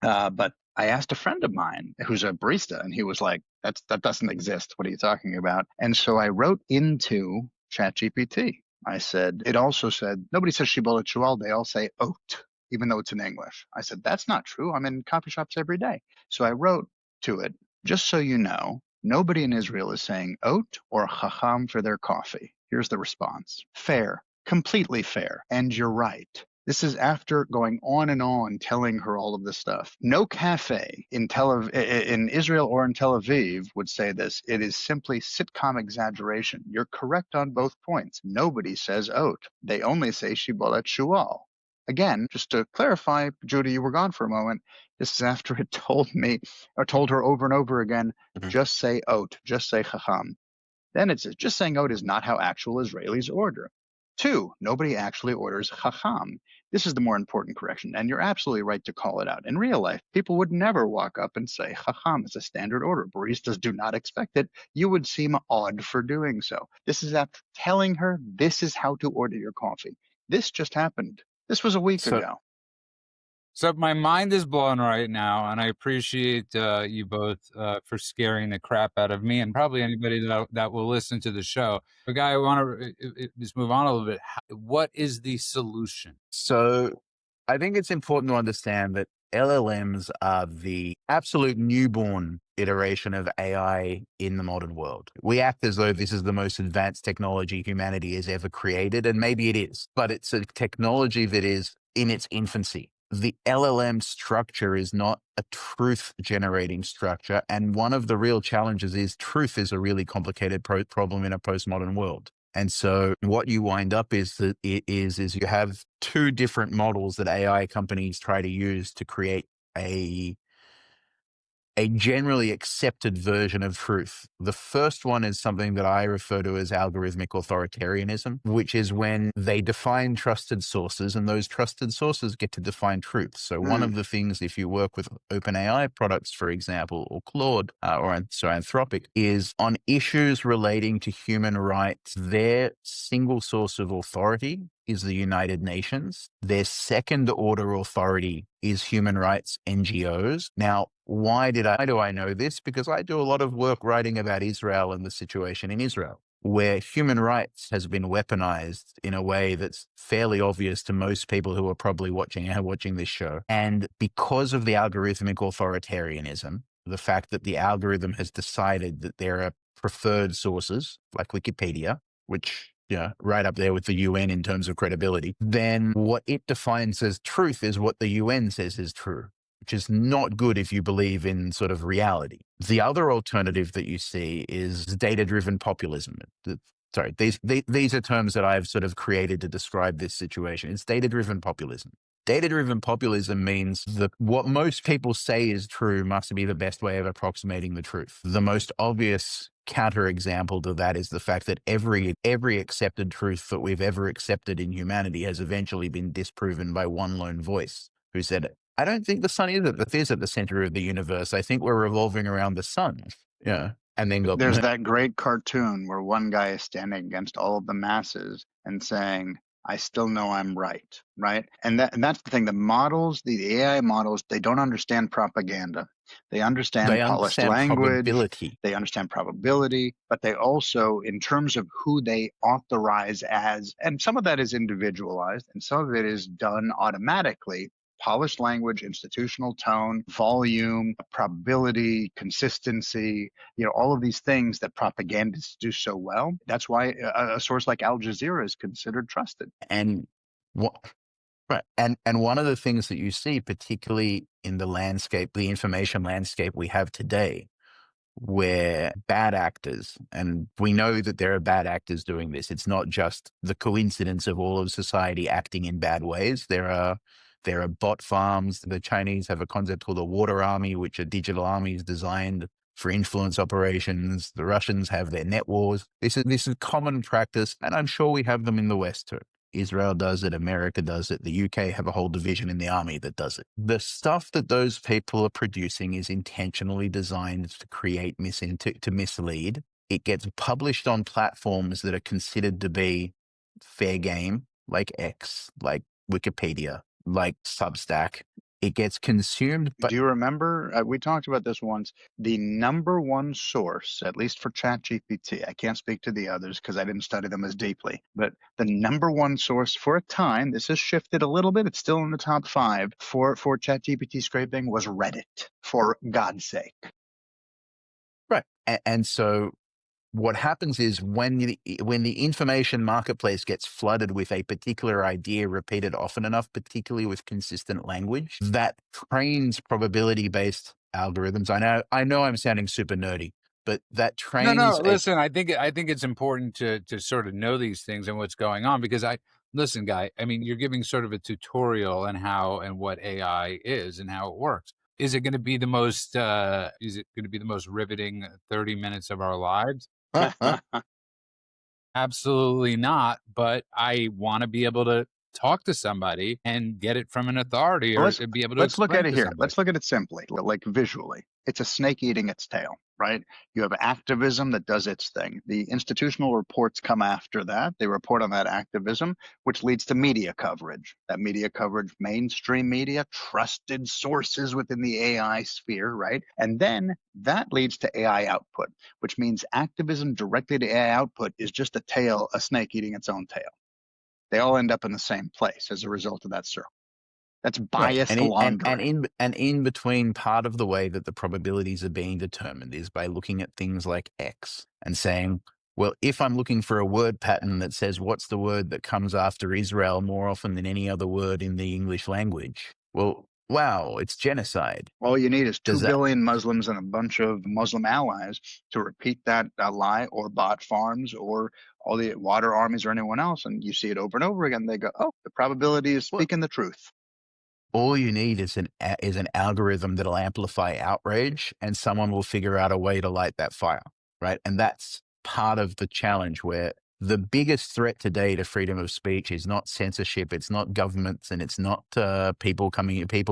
But I asked a friend of mine who's a barista, and he was like, that doesn't exist. What are you talking about? And so I wrote into ChatGPT. I said, it also said, nobody says Shibboleth Shual. They all say oat, even though it's in English. I said, that's not true. I'm in coffee shops every day. So I wrote to it, just so you know, nobody in Israel is saying oat or chacham for their coffee. Here's the response. Fair, completely fair. And you're right. This is after going on and on telling her all of this stuff. No cafe in in Israel or in Tel Aviv would say this. It is simply sitcom exaggeration. You're correct on both points. Nobody says oat. They only say shibolet shual. Again, just to clarify, Judy, you were gone for a moment. This is after it told me, or told her over and over again, just say oat, just say chacham. Then it says, just saying oat is not how actual Israelis order. 2, nobody actually orders chacham. This is the more important correction, and you're absolutely right to call it out. In real life, people would never walk up and say chacham is a standard order. Baristas do not expect it. You would seem odd for doing so. This is after telling her this is how to order your coffee. This just happened. This was a week ago. So my mind is blown right now, and I appreciate you both for scaring the crap out of me and probably anybody that will listen to the show. But Guy, I want to just move on a little bit. What is the solution? So I think it's important to understand that LLMs are the absolute newborn iteration of AI in the modern world. We act as though this is the most advanced technology humanity has ever created, and maybe it is, but it's a technology that is in its infancy. The LLM structure is not a truth generating structure. And one of the real challenges is truth is a really complicated problem in a postmodern world. And so what you wind up is that is you have 2 different models that AI companies try to use to create a generally accepted version of truth. The first one is something that I refer to as algorithmic authoritarianism, which is when they define trusted sources and those trusted sources get to define truth. So one of the things, if you work with OpenAI products, for example, or Claude, or Anthropic, is on issues relating to human rights, their single source of authority is the United Nations. Their second order authority is human rights NGOs. Now, why do I know this? Because I do a lot of work writing about Israel and the situation in Israel, where human rights has been weaponized in a way that's fairly obvious to most people who are probably watching this show. And because of the algorithmic authoritarianism, the fact that the algorithm has decided that there are preferred sources like Wikipedia, which right up there with the UN in terms of credibility, then what it defines as truth is what the UN says is true, which is not good if you believe in sort of reality. The other alternative that you see is data-driven populism. Sorry, these are terms that I've sort of created to describe this situation. It's data-driven populism. Data-driven populism means that what most people say is true must be the best way of approximating the truth. The most obvious counterexample to that is the fact that every accepted truth that we've ever accepted in humanity has eventually been disproven by one lone voice who said, I don't think the sun is at the center of the universe. I think we're revolving around the sun. Yeah. And then there's that great cartoon where one guy is standing against all of the masses and saying, I still know I'm right, right? And that's the thing. The AI models, they don't understand propaganda. They understand polished language. Probability. They understand probability, but they also, in terms of who they authorize as, and some of that is individualized and some of it is done automatically. Polished language, institutional tone, volume, probability, consistency, all of these things that propagandists do so well. That's why a source like Al Jazeera is considered trusted. And one of the things that you see, particularly in the information landscape we have today, where bad actors, and we know that there are bad actors doing this. It's not just the coincidence of all of society acting in bad ways. There are bot farms. The Chinese have a concept called a water army, which are digital armies designed for influence operations. The Russians have their net wars. This is common practice, and I'm sure we have them in the West too. Israel does it, America does it, the UK have a whole division in the army that does it. The stuff that those people are producing is intentionally designed to create to mislead. It gets published on platforms that are considered to be fair game, like X, like Wikipedia, like Substack. it gets consumed. But do you remember? We talked about this once. The number one source, at least for ChatGPT, I can't speak to the others because I didn't study them as deeply, but the number one source for a time, this has shifted a little bit, it's still in the top 5 for ChatGPT scraping, was Reddit, for God's sake. right, and so what happens is when the information marketplace gets flooded with a particular idea repeated often enough, particularly with consistent language, that trains probability-based algorithms. I know I'm sounding super nerdy, but that No. trains Listen, I think it's important to sort of know these things and what's going on, because listen, guy. I mean, you're giving sort of a tutorial on how and what AI is and how it works. Is it going to be the most? Is it going to be the most riveting 30 minutes of our lives? Absolutely not. But I want to be able to talk to somebody and get it from an authority, Well, or be able to let's look explain at it to here. somebody. Let's look at it simply, like visually. It's a snake eating its tail, right? You have activism that does its thing. The institutional reports come after that. They report on that activism, which leads to media coverage. That media coverage, mainstream media, trusted sources within the AI sphere, right? And then that leads to AI output, which means activism directly to AI output is just a snake eating its own tail. They all end up in the same place as a result of that circle. That's Right. biased laundering. And in between, part of the way that the probabilities are being determined is by looking at things like X and saying, well, if I'm looking for a word pattern that says what's the word that comes after Israel more often than any other word in the English language, well, wow, it's genocide. All you need is 2 Does that billion Muslims and a bunch of Muslim allies to repeat that lie, or bot farms, or all the water armies, or anyone else, and you see it over and over again. They go, oh, the probability is well, speaking the truth. all you need is an algorithm that'll amplify outrage, and someone will figure out a way to light that fire, right? And that's part of the challenge, where the biggest threat today to freedom of speech is not censorship, it's not governments, and it's not people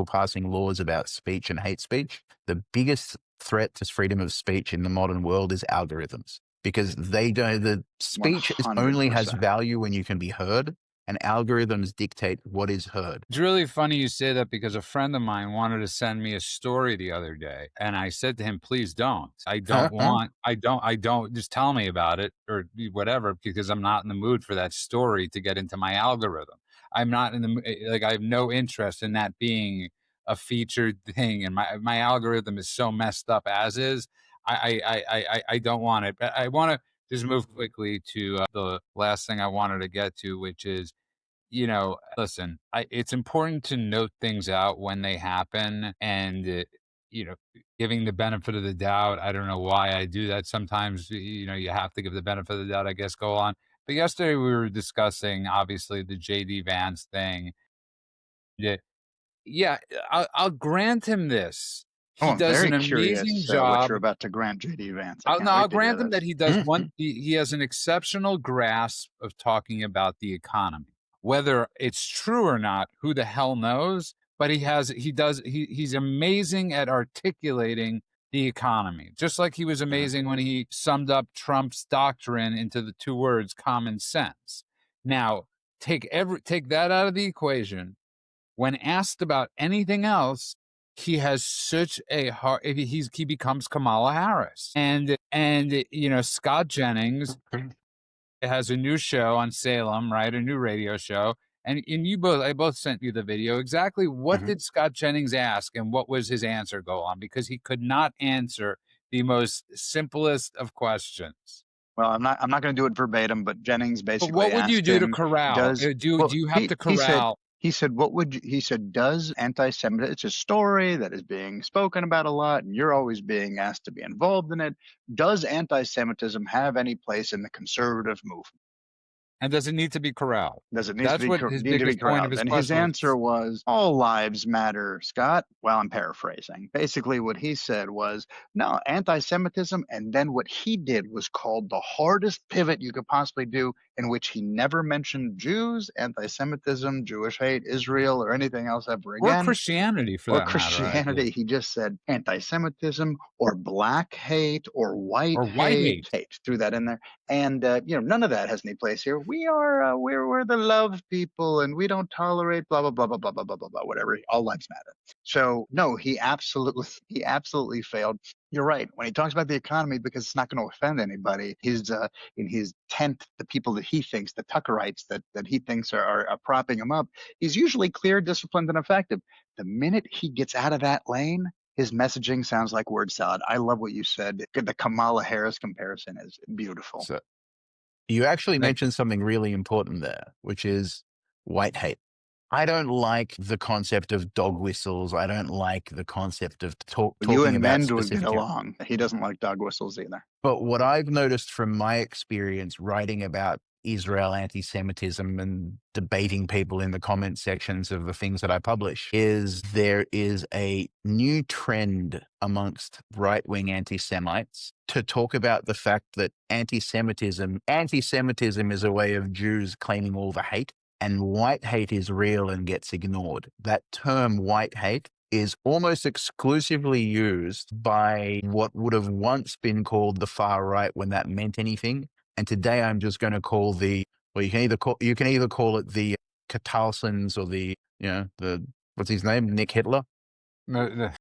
passing laws about speech and hate speech. The biggest threat to freedom of speech in the modern world is algorithms, because the speech only has 100%. value when you can be heard, and algorithms dictate what is heard. It's really funny you say that, because a friend of mine wanted to send me a story the other day, and I said to him, please don't. I don't, just tell me about it or whatever, because I'm not in the mood for that story to get into my algorithm. I'm not in the, I have no interest in that being a featured thing, and my algorithm is so messed up as is. I don't want it. But I want to just move quickly to the last thing I wanted to get to, which is, listen, it's important to note things out when they happen, and, giving the benefit of the doubt. I don't know why I do that. Sometimes, you have to give the benefit of the doubt, I guess, go on. But yesterday we were discussing, obviously, the JD Vance thing. Yeah, yeah, I'll grant him this. Oh, He I'm does very an amazing curious what job. you're about to grant JD Vance. I can't I'll wait to hear grant him this. that he does he has an exceptional grasp of talking about the economy. Whether it's true or not, who the hell knows? But he's amazing at articulating the economy. Just like he was amazing when he summed up Trump's doctrine into the 2 words common sense. Now, take that out of the equation. When asked about anything else, he has such a hard. He becomes Kamala Harris, and Scott Jennings has a new show on Salem, right? A new radio show, and I both sent you the video. Exactly what did Scott Jennings ask, and what was his answer go on? Because he could not answer the most simplest of questions. Well, I'm not going to do it verbatim, but Jennings But basically what would you asked do to him, corral? does Do you have to corral? he said, he said, does anti-Semitism, it's a story that is being spoken about a lot, and you're always being asked to be involved in it. Does anti-Semitism have any place in the conservative movement? And does it need to be corralled? Does it need That's what his need to be biggest point of corralled? his And his question was. answer was, all lives matter, Scott. Well, I'm paraphrasing. Basically, what he said was, no, anti-Semitism. And then what he did was called the hardest pivot you could possibly do, in which he never mentioned Jews, anti-Semitism, Jewish hate, Israel, or anything else ever Or again. Christianity, for Or that matter. Christianity. He just said anti-Semitism or black hate or white Or white hate. hate. Threw that in there. And none of that has any place here. We're the love people, and we don't tolerate blah blah blah blah blah blah blah blah blah whatever. All lives matter. So no, he absolutely failed. You're right when he talks about the economy, because it's not going to offend anybody. His in his tent, the people that he thinks, the Tuckerites that he thinks are propping him up, he's usually clear, disciplined, and effective. The minute he gets out of that lane, his messaging sounds like word salad. I love what you said. The Kamala Harris comparison is beautiful. So you actually Like, mentioned something really important there, which is white hate. I don't like the concept of dog whistles. I don't like the concept of You talking and about Mend would get specific. along. He doesn't like dog whistles either. But what I've noticed from my experience writing about Israel anti-Semitism and debating people in the comment sections of the things that I publish is there is a new trend amongst right-wing anti-Semites to talk about the fact that anti-Semitism is a way of Jews claiming all the hate, and white hate is real and gets ignored. That term white hate is almost exclusively used by what would have once been called the far right when that meant anything. And today I'm just going to call you can either call it the Catalsons or the what's his name, Nick Hitler. But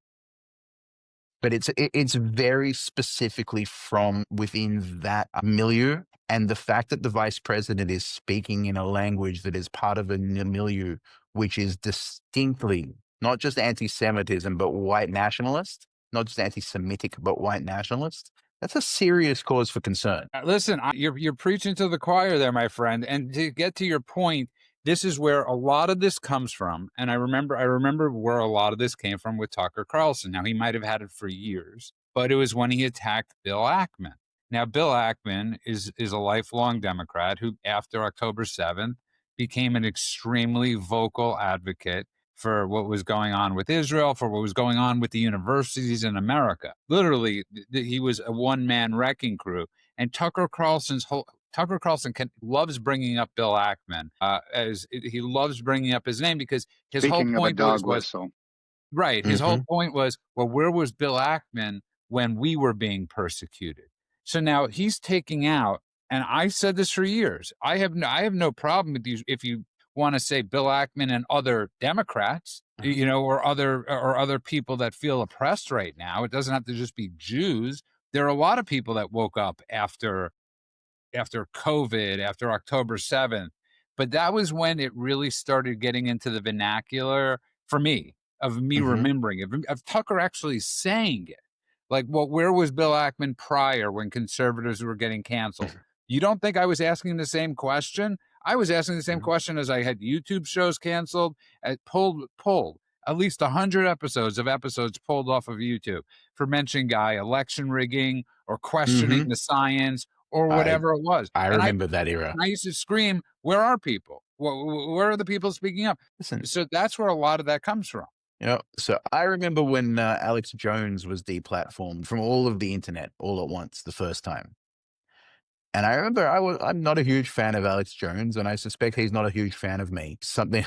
it's very specifically from within that milieu. And the fact that the vice president is speaking in a language that is part of a milieu, which is distinctly not just anti-Semitism, but white nationalist, not just anti-Semitic, but white nationalist, that's a serious cause for concern. Listen, you're preaching to the choir there, my friend. And to get to your point, this is where a lot of this comes from. And I remember where a lot of this came from with Tucker Carlson. Now, he might have had it for years, but it was when he attacked Bill Ackman. Now, Bill Ackman is a lifelong Democrat who, after October 7th, became an extremely vocal advocate for what was going on with Israel, for what was going on with the universities in America. Literally, he was a one-man wrecking crew. And Tucker Carlson loves bringing up Bill Ackman, as he loves bringing up his name, because his Speaking whole of a point dog was whistle, right. His whole point was, well, where was Bill Ackman when we were being persecuted? So now he's taking out, and I said this for years. I have no problem with you if you want to say Bill Ackman and other Democrats, or other people that feel oppressed right now. It doesn't have to just be Jews. There are a lot of people that woke up after COVID, after October 7th. But that was when it really started getting into the vernacular for me, of me remembering it, of Tucker actually saying it. Like, well, where was Bill Ackman prior when conservatives were getting canceled? You don't think I was asking the same question? I was asking the same question as I had YouTube shows canceled, pulled at least 100 episodes pulled off of YouTube for mentioning guy election rigging or questioning the science or whatever it was. I remember that era. And I used to scream, where are people? Where are the people speaking up? Listen, So that's where a lot of that comes from. So I remember when Alex Jones was deplatformed from all of the internet all at once the first time. And I remember I'm not a huge fan of Alex Jones, and I suspect he's not a huge fan of me. Something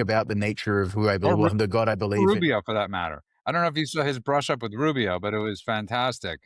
about the nature of who I believe, the God I believe in. Rubio, for that matter. I don't know if you saw his brush up with Rubio, but it was fantastic.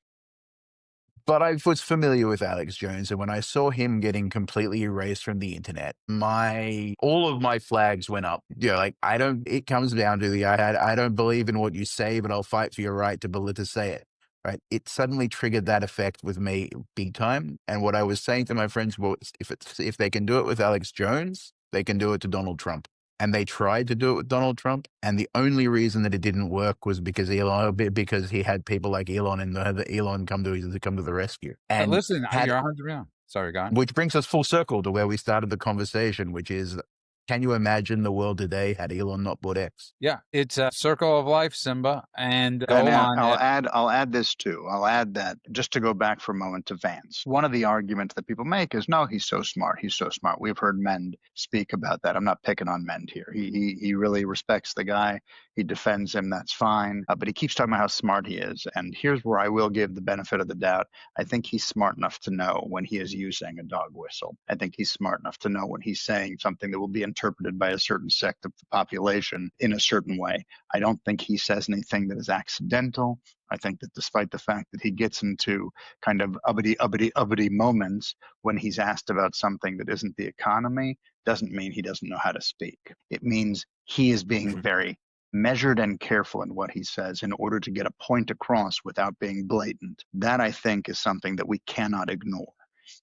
But I was familiar with Alex Jones, and when I saw him getting completely erased from the internet, all of my flags went up. It comes down to I don't believe in what you say, but I'll fight for your right to say it. Right? It suddenly triggered that effect with me big time. And what I was saying to my friends was, if they can do it with Alex Jones, they can do it to Donald Trump. And they tried to do it with Donald Trump, and the only reason that it didn't work was because he had people like Elon and Elon come to the rescue. And but listen, you're 100%. Sorry, go on. Which brings us full circle to where we started the conversation, which is, can you imagine the world today had Elon not bought X? Yeah, it's a circle of life, Simba, and go on. I'll add this too. I'll add that, just to go back for a moment to Vance. One of the arguments that people make is, no, he's so smart. He's so smart. We've heard Mend speak about that. I'm not picking on Mend here. He really respects the guy. He defends him. That's fine. But he keeps talking about how smart he is. And here's where I will give the benefit of the doubt. I think he's smart enough to know when he is using a dog whistle. I think he's smart enough to know when he's saying something that will be interpreted by a certain sect of the population in a certain way. I don't think he says anything that is accidental. I think that despite the fact that he gets into kind of uppity moments when he's asked about something that isn't the economy, doesn't mean he doesn't know how to speak. It means he is being very measured and careful in what he says in order to get a point across without being blatant. That, I think, is something that we cannot ignore.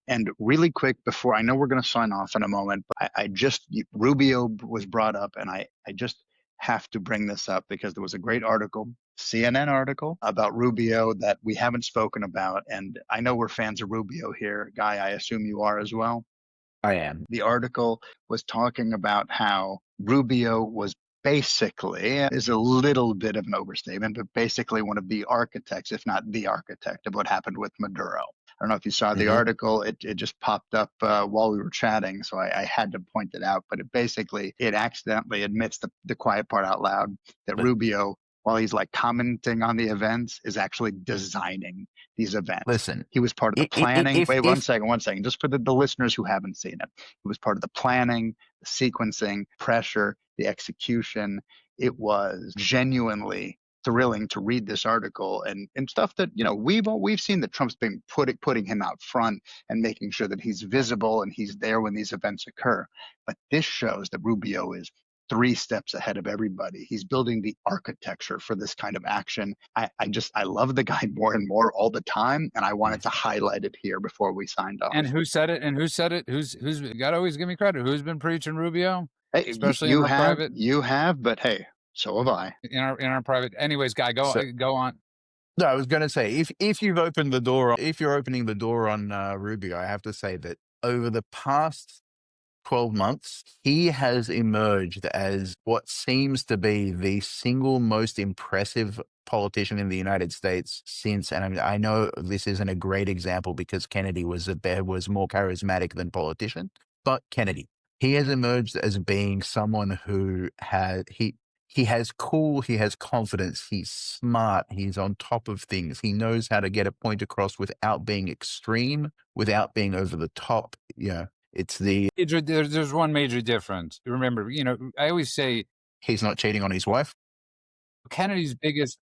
And really quick, before I know we're going to sign off in a moment, but Rubio was brought up, and I just have to bring this up because there was a great article, CNN article about Rubio that we haven't spoken about. And I know we're fans of Rubio here. Guy, I assume you are as well. I am. The article was talking about how Rubio was basically, is a little bit of an overstatement, but basically one of the architects, if not the architect, of what happened with Maduro. I don't know if you saw the article. It just popped up while we were chatting, so I had to point it out. But it accidentally admits the quiet part out loud that Rubio, while he's like commenting on the events, is actually designing these events. Listen, he was part of the planning. Wait, one second. Just for the listeners who haven't seen it, he was part of the planning, the sequencing, pressure, the execution. It was genuinely thrilling to read this article and stuff that, we've seen that Trump's been putting him out front and making sure that he's visible and he's there when these events occur. But this shows that Rubio is 3 steps ahead of everybody. He's building the architecture for this kind of action. I love the guy more and more all the time, and I wanted to highlight it here before we signed off. And who said it? Who's got to always give me credit. Who's been preaching Rubio? Hey, especially in our private. You have, but hey, so have I. In our private. Anyways, Guy, go on. No, I was going to say, if you're opening the door on Rubio, I have to say that over the past 12 months, he has emerged as what seems to be the single most impressive politician in the United States since, and I know this isn't a great example because Kennedy was more charismatic than politician, but Kennedy, he has emerged as being someone who he has confidence, he's smart, he's on top of things, he knows how to get a point across without being extreme, without being over the top. It's there's one major difference. Remember, I always say he's not cheating on his wife. Kennedy's biggest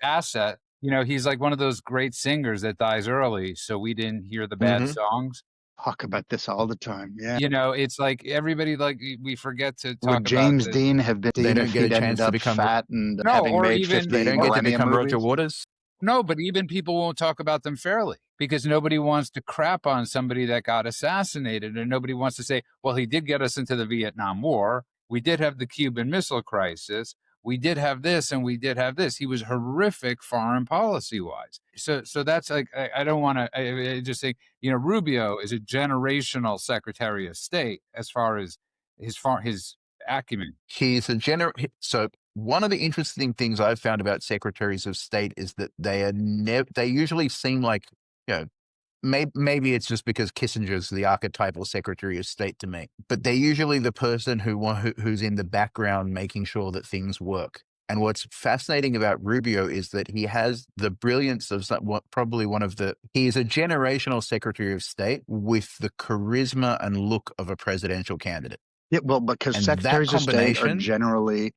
asset, he's like one of those great singers that dies early, so we didn't hear the bad songs. Talk about this all the time. Yeah. It's like everybody, we forget to talk Would James about Dean have been they don't get a chance to become fat and having made 50 they don't get to become movies? Roger Waters. No, but even people won't talk about them fairly because nobody wants to crap on somebody that got assassinated, and nobody wants to say, well, he did get us into the Vietnam War. We did have the Cuban Missile Crisis. We did have this and we did have this. He was horrific foreign policy wise. So that's like, I don't want to, I just think, Rubio is a generational Secretary of State as far as his acumen. He's so one of the interesting things I've found about secretaries of state is that they usually seem like, maybe it's just because Kissinger's the archetypal Secretary of State to me, but they're usually the person who's in the background making sure that things work. And what's fascinating about Rubio is that he has the brilliance of he is a generational Secretary of State with the charisma and look of a presidential candidate. Yeah, well, because secretaries of state are generally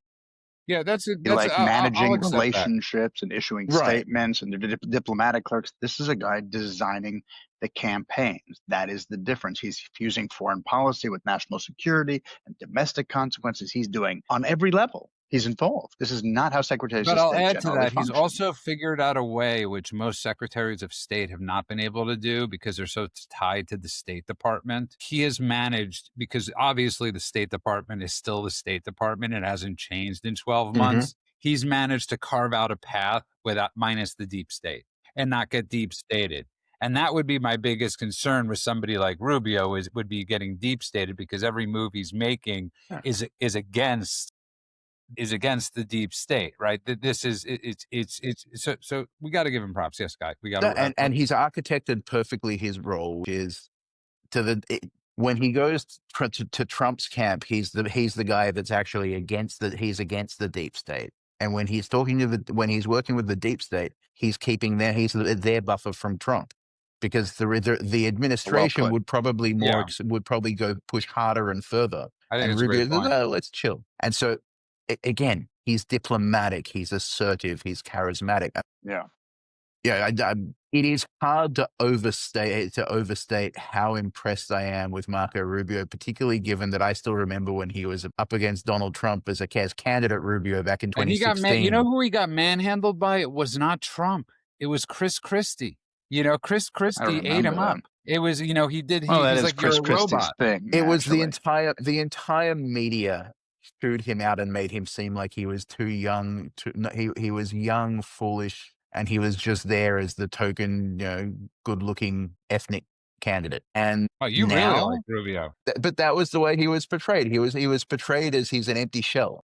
managing relationships and issuing statements, and they're diplomatic clerks. This is a guy designing the campaigns. That is the difference. He's fusing foreign policy with national security and domestic consequences. He's doing on every level. He's involved. This is not how secretaries of state generally function. But I'll add to that, he's also figured out a way which most secretaries of state have not been able to do because they're so tied to the State Department. He has managed, because obviously the State Department is still the State Department. It hasn't changed in 12 months. He's managed to carve out a path minus the deep state and not get deep stated. And that would be my biggest concern with somebody like Rubio would be getting deep stated, because every move he's making is against the deep state, right? That this is so we got to give him props. Yes, Guy, we got to. And he's architected perfectly his role, which is when he goes to Trump's camp, he's the guy that's actually against the deep state. And when he's working with the deep state, he's their buffer from Trump. because the Well administration put. would probably Yeah, would probably go push harder and further. I think And it's a Rubio, great point. "No, let's chill." And so again, he's diplomatic, he's assertive, he's charismatic. Yeah. Yeah, it is hard to overstate how impressed I am with Marco Rubio, particularly given that I still remember when he was up against Donald Trump as candidate Rubio back in And he got you know 2016. who he got manhandled by? It was not Trump. It was Chris Christie. You know, Chris I Christie ate remember him that. up. It was, you know, Well, that he's is like, "You're Chris a Christie's robot." thing, It was actually. the entire media chewed him out and made him seem like he was too young. He was young, foolish, and he was just there as the token, good-looking ethnic candidate. And Oh, you really like now, Rubio. but that was the way he was portrayed. He was portrayed as he's an empty shell.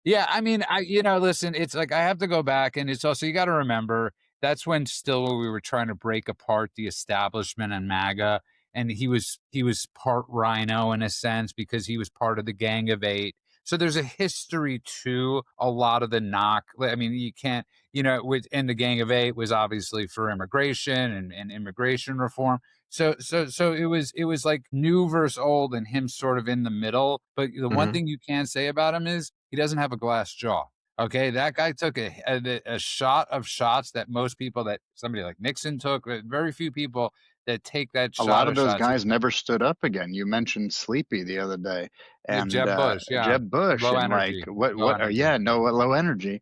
Yeah, I mean, listen, it's like I have to go back, and it's also you got to remember that's when still we were trying to break apart the establishment and MAGA, and he was part Rhino in a sense because he was part of the Gang of Eight. So there's a history to a lot of the knock. I mean, you can't, and the Gang of Eight was obviously for immigration and immigration reform. So it was like new versus old and him sort of in the middle. But the one Mhm. thing you can say about him is he doesn't have a glass jaw. Okay, that guy took a shot of shots that most people that somebody like Nixon took. Very few people that take that A shot lot of of those shots. guys never stood up again. You mentioned Sleepy the other day, and Jeb Bush, yeah, Jeb Bush, low and like energy, low what? energy. Yeah, no, low energy.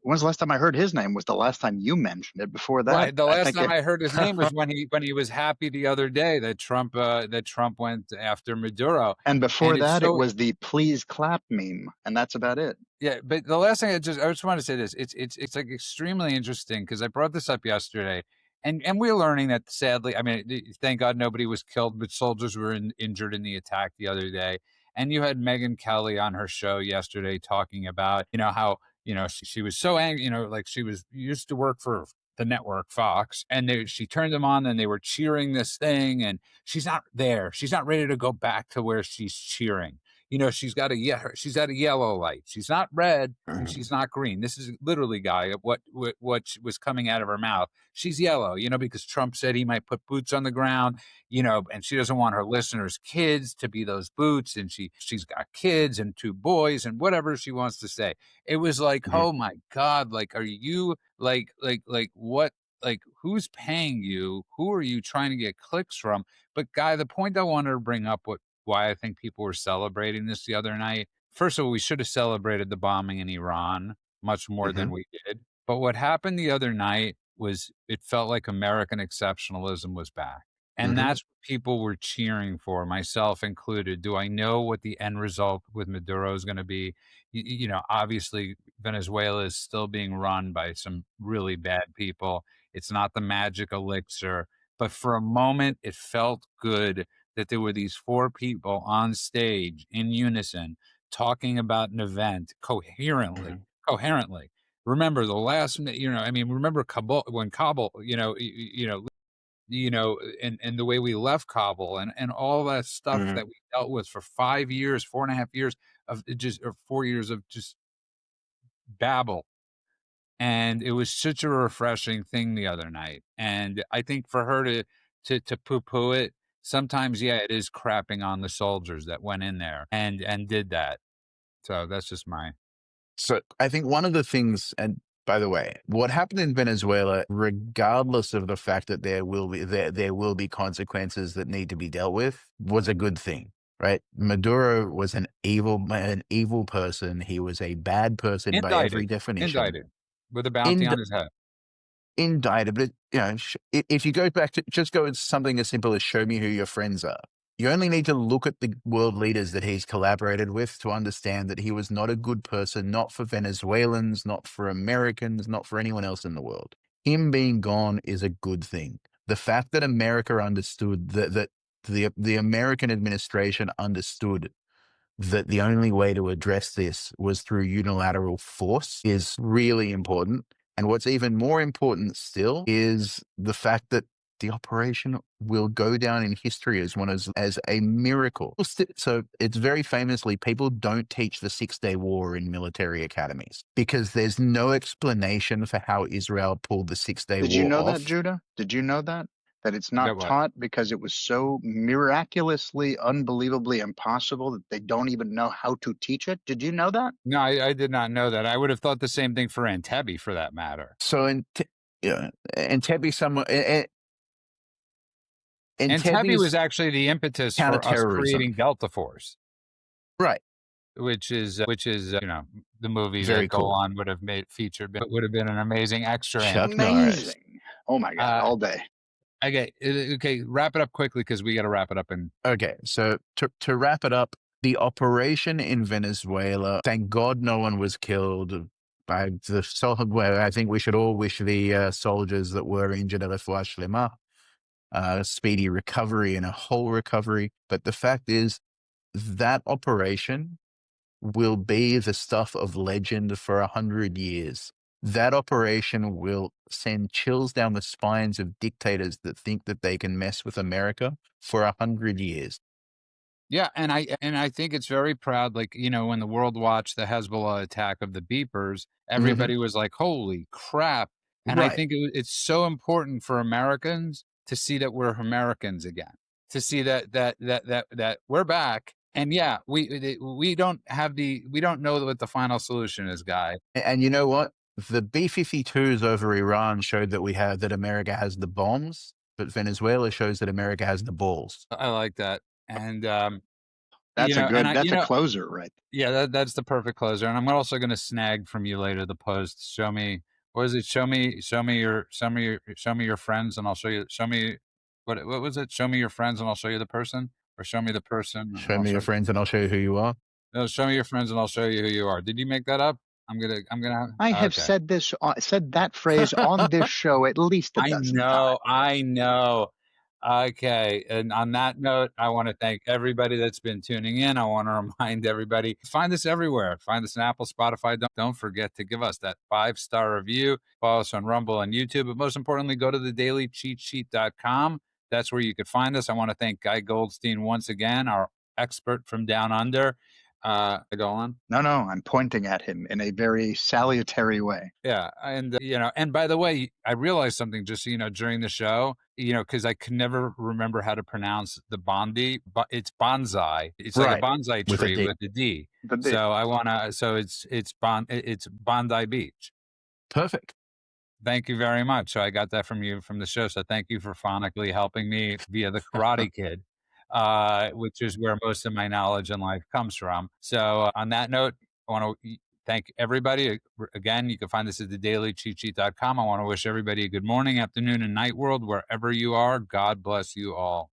When's the last time I heard his name? Was the last time you mentioned it? Before that, Right. The I last think time it. I heard his name was when he was happy the other day that Trump went after Maduro, And and before it's that, it so was the please clap meme, and that's about it. yeah. But the last thing I just want to say this. It's like extremely interesting because I brought this up yesterday, and we're learning that sadly, I mean, thank God nobody was killed, but soldiers were injured in the attack the other day. And you had Megyn Kelly on her show yesterday talking about how she was so angry, like she was used to work for the network Fox, and she turned them on and they were cheering this thing, and she's not there. She's not ready to go back to where she's cheering. She's at a yellow light. She's not red and she's not green. This is literally, guy, what was coming out of her mouth. She's yellow, because Trump said he might put boots on the ground, and she doesn't want her listeners' kids to be those boots, and she's got kids and two boys and whatever she wants to say. It was like, Mhm. oh my God, like, are you like what? Like, who's paying you? Who are you trying to get clicks from? But guy, the point I wanted to bring up, why I think people were celebrating this the other night. First of all, we should have celebrated the bombing in Iran much more than Mhm. we did. But what happened the other night was it felt like American exceptionalism was back. And Mhm. that's what people were cheering for, myself included. Do I know what the end result with Maduro is going to be? Obviously, Venezuela is still being run by some really bad people. It's not the magic elixir. But for a moment, it felt good that there were these four people on stage in unison talking about an event Mhm. coherently. Remember the last, remember Kabul, when Kabul, and the way we left Kabul and all that stuff Mhm. that we dealt with for 5 years, 4.5 years of just, or 4 years of just babble. And it was such a refreshing thing the other night. And I think for her to poo-poo it, sometimes, yeah, it is crapping on the soldiers that went in there and did that. So that's just my So I think one of the things, and by the way, what happened in Venezuela, regardless of the fact that there will be consequences that need to be dealt with, was a good thing, right? Maduro was an evil person. He was a bad person by every indicted, definition. indicted with a bounty In on his head. indicted, but if you go back to just go with something as simple as show me who your friends are. You only need to look at the world leaders that he's collaborated with to understand that he was not a good person, not for Venezuelans, not for Americans, not for anyone else in the world. Him being gone is a good thing. The fact that America understood that the American administration understood that the only way to address this was through unilateral force is really important. And what's even more important still is the fact that the operation will go down in history as as a miracle. So it's very famously, people don't teach the 6-Day War in military academies because there's no explanation for how Israel pulled the 6-Day Did you War know that, off. Judah? Did you know that? that it's not That what? taught because it was so miraculously, unbelievably impossible that they don't even know how to teach it? Did you know that? No, I did not know that. I would have thought the same thing for Entebbe, for that matter. So yeah, Entebbe, Entebbe was Entebbe's actually the impetus for us counterterrorism, creating Delta Force, right? which is the movie Very that cool. Golan would have made featured, but would have been an amazing extra in. Chuck Norris. Amazing. Oh my God, Uh, all day. okay, wrap it up quickly because we got to wrap it up. And Okay, so to wrap it up, the operation in Venezuela, thank God no one was killed. Well, I think we should all wish the soldiers that were injured a refuah shlema, speedy recovery and a whole recovery. But the fact is, that operation will be the stuff of legend for 100 years. That operation will send chills down the spines of dictators that think that they can mess with America for 100 years. yeah, and I think it's very proud. Like, when the world watched the Hezbollah attack of the beepers, Hmm. everybody was like, "Holy crap!" And I Right. think it's so important for Americans to see that we're Americans again, to see that we're back. And yeah, we don't know what the final solution is, guy. And you know what? The B-52s over Iran showed that America has the bombs, but Venezuela shows that America has the balls. I like that, and That's a closer, right? yeah, that's the perfect closer. And I'm also going to snag from you later the post. Show me, what is it? Show me your friends, and I'll show you. Show me what was it? Show me your friends, and I'll show you the person, or show me the person, and Show I'll me show your you. friends and I'll show you who you are. No, show me your friends, and I'll show you who you are. Did you make that up? I'm gonna. I have Okay. said that phrase on this show at least a dozen times. I know. Okay. And on that note, I want to thank everybody that's been tuning in. I want to remind everybody, find us everywhere. Find us on Apple, Spotify. Don't forget to give us that 5-star review. Follow us on Rumble and YouTube. But most importantly, go to thedailycheatsheet.com. That's where you could find us. I want to thank Guy Goldstein once again, our expert from down under. Go on. No, I'm pointing at him in a very salutary way. Yeah, and and by the way, I realized something just during the show, because I could never remember how to pronounce the Bondi, but it's bonsai. It's like a Right. bonsai With a tree D. with a D. But So I wanna, so it's Bondi Beach. Perfect. Thank you very much. So I got that from you from the show. So thank you for phonically helping me via the Karate Kid, which is where most of my knowledge in life comes from. So on that note, I want to thank everybody. Again, you can find this at thedailycheatsheet.com. I want to wish everybody a good morning, afternoon, and night world, wherever you are. God bless you all.